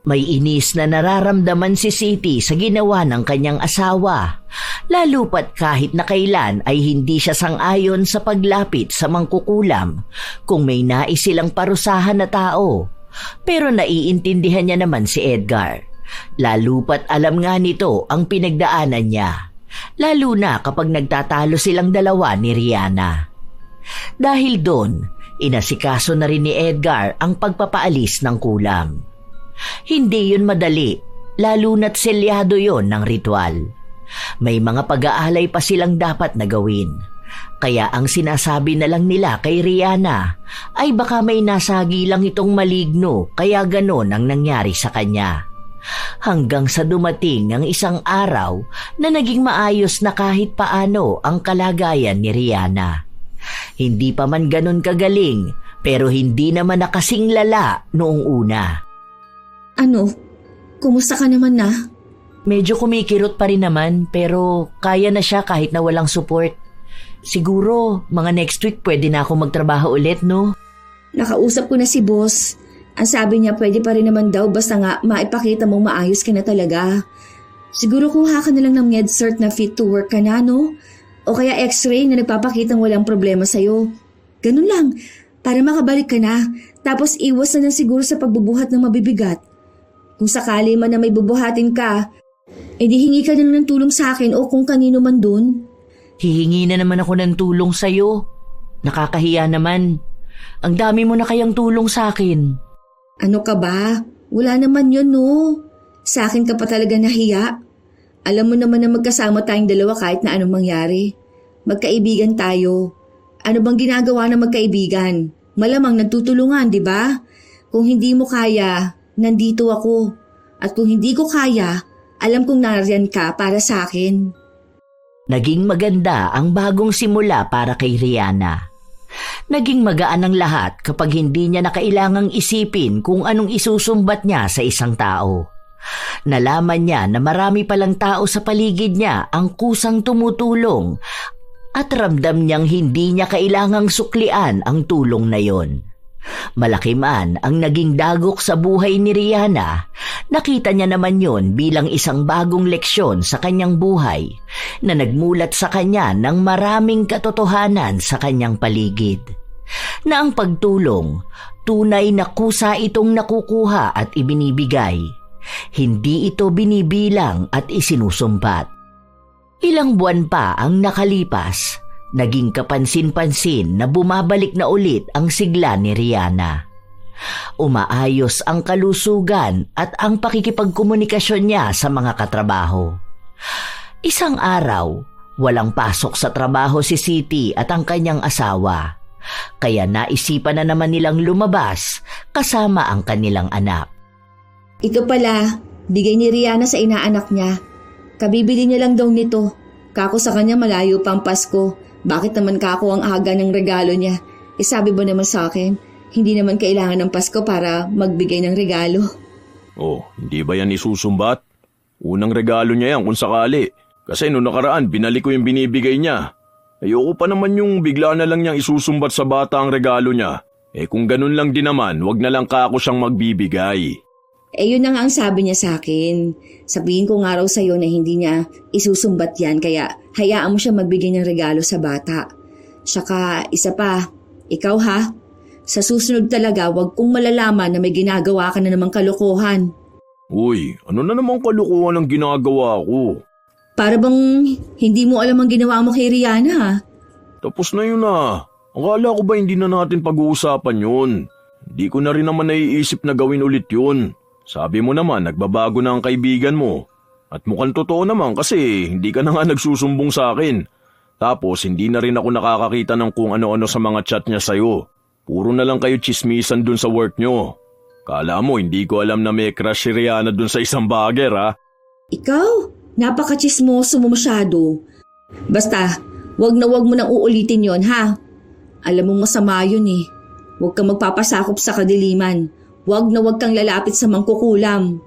[SPEAKER 2] May inis na nararamdaman si Siti sa ginawa ng kanyang asawa. Lalo pat kahit na kailan ay hindi siya sang-ayon sa paglapit sa mangkukulam kung may nais silang parusahan na tao. Pero naiintindihan niya naman si Edgar. Lalo pat alam nga nito ang pinagdaanan niya. Lalo na kapag nagtatalo silang dalawa ni Rihanna. Dahil doon, inasikaso na rin ni Edgar ang pagpapaalis ng kulam. Hindi yun madali, lalo na't selyado yon ng ritual. May mga pag-aalay pa silang dapat na gawin. Kaya ang sinasabi na lang nila kay Rihanna ay baka may nasagi lang itong maligno kaya ganon ang nangyari sa kanya. Hanggang sa dumating ang isang araw na naging maayos na kahit paano ang kalagayan ni Rihanna. Hindi pa man ganon kagaling pero hindi naman nakasing lala noong una.
[SPEAKER 1] Ano? Kumusta ka naman na?
[SPEAKER 2] Medyo kumikirot pa rin naman pero kaya na siya kahit na walang support. Siguro mga next week pwede na ako magtrabaho ulit, no?
[SPEAKER 1] Nakausap ko na si boss. Ang sabi niya pwede pa rin naman daw basta nga maipakita mong maayos ka na talaga. Siguro kuha ka na lang ng med-cert na fit to work ka na, no? O kaya x-ray na nagpapakitang walang problema sa'yo. Ganun lang, para makabalik ka na. Tapos iwas na lang siguro sa pagbubuhat ng mabibigat. Kung sakali man na may bubuhatin ka, edi hingi ka na lang ng tulong sa akin o kung kanino man dun.
[SPEAKER 2] Hihingi na naman ako ng tulong sa'yo. Nakakahiya naman. Ang dami mo na kayang tulong sa akin.
[SPEAKER 1] Ano ka ba? Wala naman yun, no? Sa akin ka pa talaga nahiya. Alam mo naman na magkasama tayong dalawa kahit na anong mangyari. Magkaibigan tayo. Ano bang ginagawa ng magkaibigan? Malamang nagtutulungan, di ba? Kung hindi mo kaya, nandito ako. At kung hindi ko kaya, alam kong nariyan ka para sa akin.
[SPEAKER 2] Naging maganda ang bagong simula para kay Rihanna. Naging magaan ang lahat kapag hindi niya na kailangang isipin kung anong isusumbat niya sa isang tao. Nalaman niya na marami palang tao sa paligid niya ang kusang tumutulong at ramdam niyang hindi niya kailangang suklian ang tulong na yon. Malaki man ang naging dagok sa buhay ni Rihanna, nakita niya naman yon bilang isang bagong leksyon sa kanyang buhay na nagmulat sa kanya ng maraming katotohanan sa kanyang paligid. Na ang pagtulong, tunay na kusa itong nakukuha at ibinibigay. Hindi ito binibilang at isinusumbat. Ilang buwan pa ang nakalipas, Naging kapansin-pansin na bumabalik na ulit ang sigla ni Rihanna. Umaayos ang kalusugan at ang pakikipagkomunikasyon niya sa mga katrabaho. Isang araw, walang pasok sa trabaho si Siti at ang kanyang asawa. Kaya naisipan na naman nilang lumabas kasama ang kanilang anak.
[SPEAKER 1] Ito pala, bigay ni Rihanna sa inaanak niya. Kabibili niya lang daw nito. Kako sa kanya malayo pang Pasko. Bakit naman kako ang aga ng regalo niya? Sabi ba naman sa akin, hindi naman kailangan ng Pasko para magbigay ng regalo.
[SPEAKER 3] Oh, hindi ba yan isusumbat? Unang regalo niya yan kung sakali. Kasi noong nakaraan, binalik ko yung binibigay niya. Ayoko pa naman yung bigla na lang niyang isusumbat sa bata ang regalo niya. Kung ganun lang din naman, wag na lang kako siyang magbibigay.
[SPEAKER 1] Yun na nga ang sabi niya sa akin. Sabihin ko nga raw sa'yo na hindi niya isusumbat yan, kaya hayaan mo siya magbigay ng regalo sa bata. Saka isa pa, ikaw ha, sa susunod talaga wag kong malalaman na may ginagawa ka na namang kalokohan.
[SPEAKER 3] Uy, ano na namang kalokohan ang ginagawa ko?
[SPEAKER 1] Para bang hindi mo alam ang ginawa mo kay Rihanna ha?
[SPEAKER 3] Tapos na yun ah. Akala ko ba hindi na natin pag-uusapan yun? Hindi ko na rin naman naiisip na gawin ulit yun. Sabi mo naman, nagbabago na ang kaibigan mo. At mukhang totoo naman kasi hindi ka na nga nagsusumbong sa akin. Tapos hindi na rin ako nakakakita ng kung ano-ano sa mga chat niya sa'yo. Puro na lang kayo chismisan dun sa work nyo. Kala mo hindi ko alam na may crush si Rihanna dun sa isang bagger ha?
[SPEAKER 1] Ikaw, napaka-chismoso mo masyado. Basta, wag mo nang uulitin yon ha? Alam mong masama yun eh. Huwag kang magpapasakop sa kadiliman. Wag kang lalapit sa mangkukulam.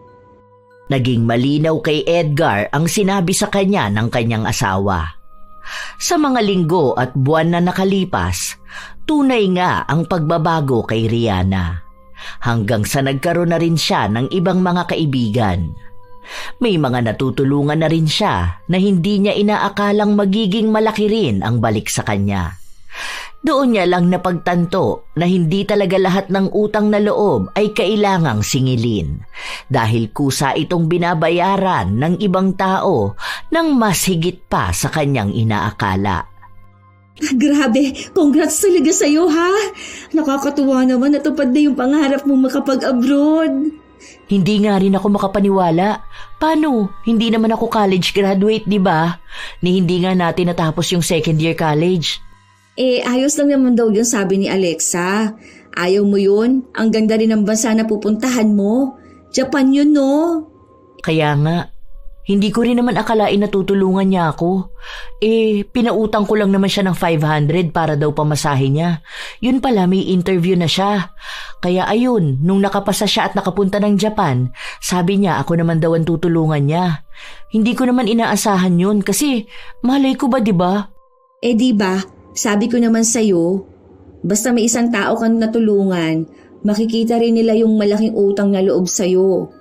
[SPEAKER 2] Naging malinaw kay Edgar ang sinabi sa kanya ng kanyang asawa. Sa mga linggo at buwan na nakalipas, tunay nga ang pagbabago kay Rihanna. Hanggang sa nagkaroon na rin siya ng ibang mga kaibigan. May mga natutulungan na rin siya na hindi niya inaakalang magiging malaki rin ang balik sa kanya. Doon niya lang napagtanto na hindi talaga lahat ng utang na loob ay kailangang singilin dahil kusa itong binabayaran ng ibang tao ng mas higit pa sa kanyang inaakala.
[SPEAKER 1] Grabe, congrats talaga sa'yo ha. Nakakatuwa naman, natupad na yung pangarap mong makapag-abroad.
[SPEAKER 2] Hindi nga rin ako makapaniwala. Paano? Hindi naman ako college graduate, di ba? Ni hindi nga natin natapos yung second year college.
[SPEAKER 1] Ayos lang naman daw yun sabi ni Alexa. Ayaw mo yun? Ang ganda rin ng bansa na pupuntahan mo. Japan yun, no?
[SPEAKER 2] Kaya nga, hindi ko rin naman akalain na tutulungan niya ako. Pinautang ko lang naman siya ng 500 para daw pamasahe niya. Yun pala, may interview na siya. Kaya ayun, nung nakapasa siya at nakapunta ng Japan, sabi niya ako naman daw ang tutulungan niya. Hindi ko naman inaasahan yun kasi malay ko ba, di ba?
[SPEAKER 1] Diba? Sabi ko naman sa'yo, basta may isang tao kang natulungan, makikita rin nila yung malaking utang na loob sa'yo.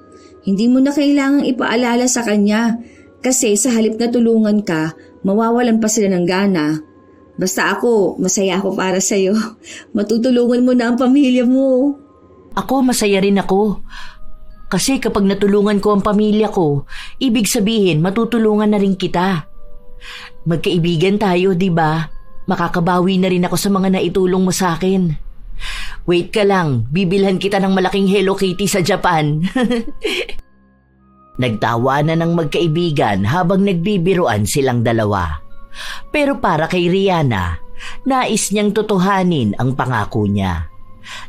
[SPEAKER 1] Hindi mo na kailangang ipaalala sa kanya kasi sa halip na tulungan ka, mawawalan pa sila ng gana. Basta ako, masaya ako para sa'yo. Matutulungan mo na ang pamilya mo.
[SPEAKER 2] Ako, masaya rin ako. Kasi kapag natulungan ko ang pamilya ko, ibig sabihin matutulungan na rin kita. Magkaibigan tayo, di ba? Makakabawi na rin ako sa mga naitulong mo sa akin. Wait ka lang, bibilhan kita ng malaking Hello Kitty sa Japan. Nagtawanan ng magkaibigan habang nagbibiruan silang dalawa. Pero para kay Rihanna, nais niyang tutuhanin ang pangako niya.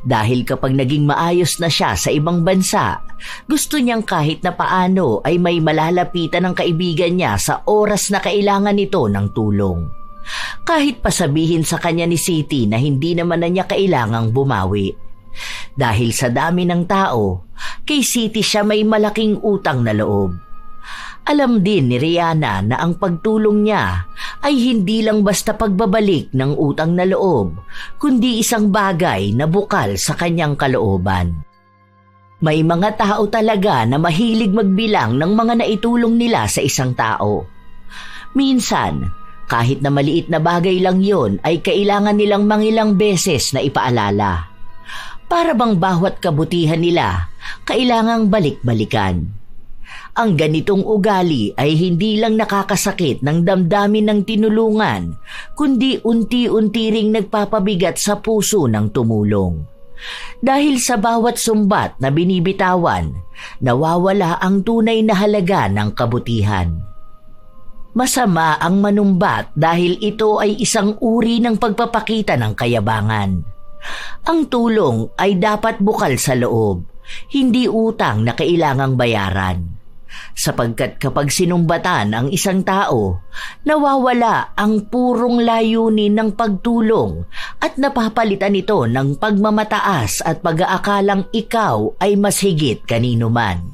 [SPEAKER 2] Dahil kapag naging maayos na siya sa ibang bansa, gusto niyang kahit na paano ay may malalapitan ng kaibigan niya sa oras na kailangan nito ng tulong. Kahit pasabihin sa kanya ni Siti na hindi naman na niya kailangang bumawi. Dahil sa dami ng tao, kay Siti siya may malaking utang na loob. Alam din ni Rihanna na ang pagtulong niya ay hindi lang basta pagbabalik ng utang na loob, kundi isang bagay na bukal sa kanyang kalooban. May mga tao talaga na mahilig magbilang ng mga naitulong nila sa isang tao. Minsan, kahit na maliit na bagay lang yon ay kailangan nilang mangilang beses na ipaalala. Para bang bawat kabutihan nila, kailangang balik-balikan. Ang ganitong ugali ay hindi lang nakakasakit ng damdamin ng tinulungan, kundi unti-unti ring nagpapabigat sa puso ng tumulong. Dahil sa bawat sumbat na binibitawan, nawawala ang tunay na halaga ng kabutihan. Masama ang manumbat dahil ito ay isang uri ng pagpapakita ng kayabangan. Ang tulong ay dapat bukal sa loob, hindi utang na kailangang bayaran. Sapagkat kapag sinumbatan ang isang tao, nawawala ang purong layunin ng pagtulong at napapalitan ito ng pagmamataas at pag-aakalang ikaw ay mas higit kanino man.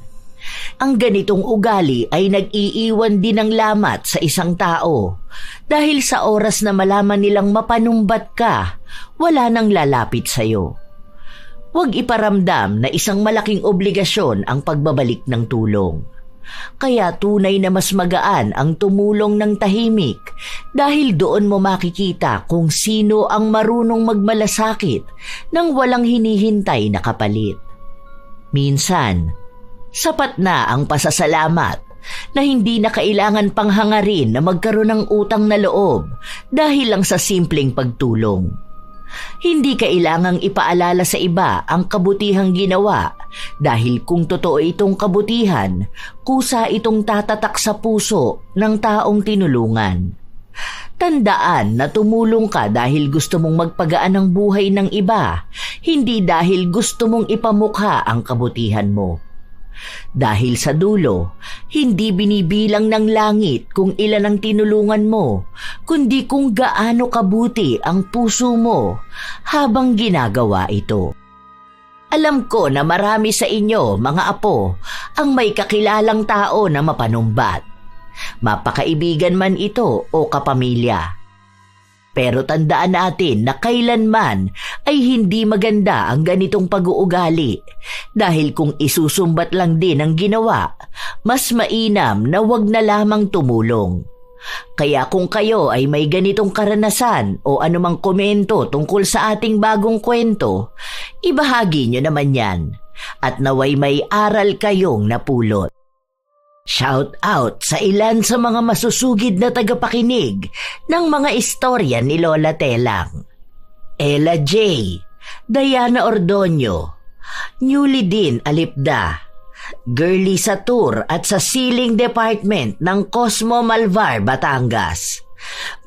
[SPEAKER 2] Ang ganitong ugali ay nag-iiwan din ng lamat sa isang tao dahil sa oras na malaman nilang mapanumbat ka, wala nang lalapit sa iyo. Huwag iparamdam na isang malaking obligasyon ang pagbabalik ng tulong. Kaya tunay na mas magaan ang tumulong ng tahimik dahil doon mo makikita kung sino ang marunong magmalasakit nang walang hinihintay na kapalit. Minsan, sapat na ang pasasalamat na hindi na kailangan pang hangarin na magkaroon ng utang na loob dahil lang sa simpleng pagtulong. Hindi kailangang ipaalala sa iba ang kabutihang ginawa dahil kung totoo itong kabutihan, kusa itong tatatak sa puso ng taong tinulungan. Tandaan na tumulong ka dahil gusto mong magpagaan ng buhay ng iba, hindi dahil gusto mong ipamukha ang kabutihan mo. Dahil sa dulo, hindi binibilang ng langit kung ilan ang tinulungan mo, kundi kung gaano kabuti ang puso mo habang ginagawa ito. Alam ko na marami sa inyo, mga apo, ang may kakilalang tao na mapanumbat. Mapakaibigan man ito o kapamilya. Pero tandaan natin na kailanman ay hindi maganda ang ganitong pag-uugali dahil kung isusumbat lang din ang ginawa, mas mainam na wag na lamang tumulong. Kaya kung kayo ay may ganitong karanasan o anumang komento tungkol sa ating bagong kwento, ibahagi nyo naman yan at naway may aral kayong napulot. Shout out sa ilan sa mga masusugid na tagapakinig ng mga istorya ni Lola Telang. Ella J, Diana Ordonio, Newly Din Alipda, Girly Satur at sa Siling Department ng Cosmo Malvar, Batangas,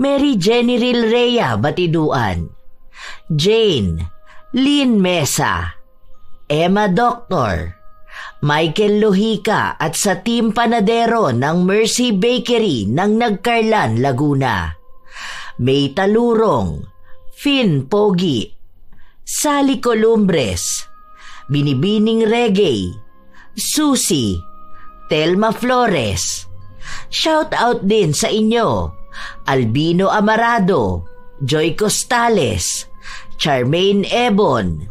[SPEAKER 2] Mary Jenny Rilrea Batiduan, Jane, Lynn Mesa, Emma Doctor, Michael Lohica at sa Team Panadero ng Mercy Bakery ng Nagcarlan, Laguna, May Talurong, Finn Pogi, Sally Columbres, Binibining Reggae, Susie, Telma Flores. Shout out din sa inyo, Albino Amarado, Joy Costales, Charmaine Ebon,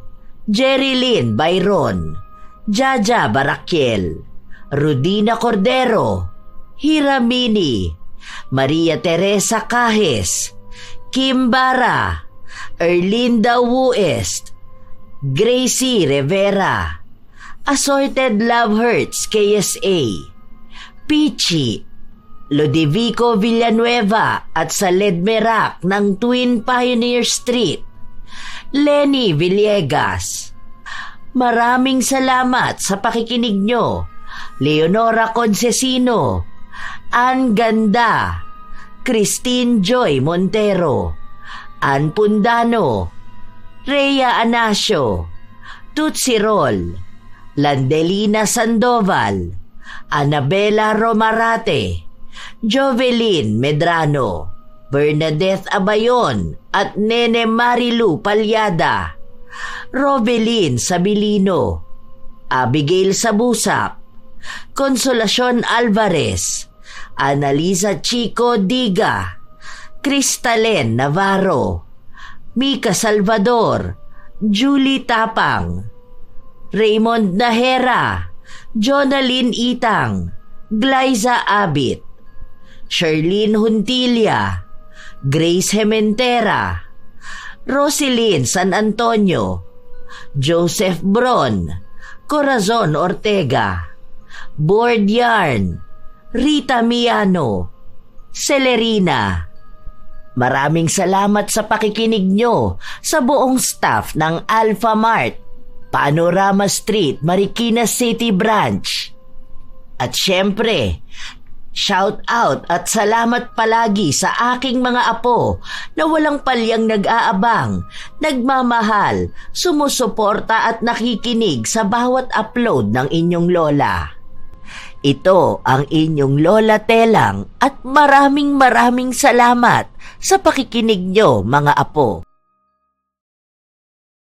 [SPEAKER 2] Jerilyn Byron, Jaja Barakiel, Rudina Cordero, Hiramini, Maria Teresa Cajes, Kim Bara, Erlinda Wuest, Gracie Rivera, Assorted Love Hurts KSA, Pichi, Ludovico Villanueva at sa Ledmerac ng Twin Pioneer Street, Lenny Villegas. Maraming salamat sa pakikinig nyo, Leonora Concesino, Ann Ganda, Christine Joy Montero, Ann Pundano, Rhea Anasio, Tutsi Rol, Landelina Sandoval, Annabella Romarate, Jovelyn Medrano, Bernadette Abayon at Nene Marilu Palyada, Rovelyn Sabilino, Abigail Sabusak, Consolacion Alvarez, Annalisa Chico Diga, Cristalen Navarro, Mika Salvador, Julie Tapang, Raymond Nahera, Jonalyn Itang, Glyza Abit, Sherlyn Huntilia, Grace Hementera, Roselyn San Antonio, Joseph Bron, Corazon Ortega, Board Yarn, Rita Miano, Celerina. Maraming salamat sa pakikinig nyo sa buong staff ng Alpha Mart, Panorama Street, Marikina City Branch. At syempre, shout out at salamat palagi sa aking mga apo na walang palyang nag-aabang, nagmamahal, sumusuporta at nakikinig sa bawat upload ng inyong lola. Ito ang inyong Lola Telang at maraming salamat sa pakikinig nyo mga apo.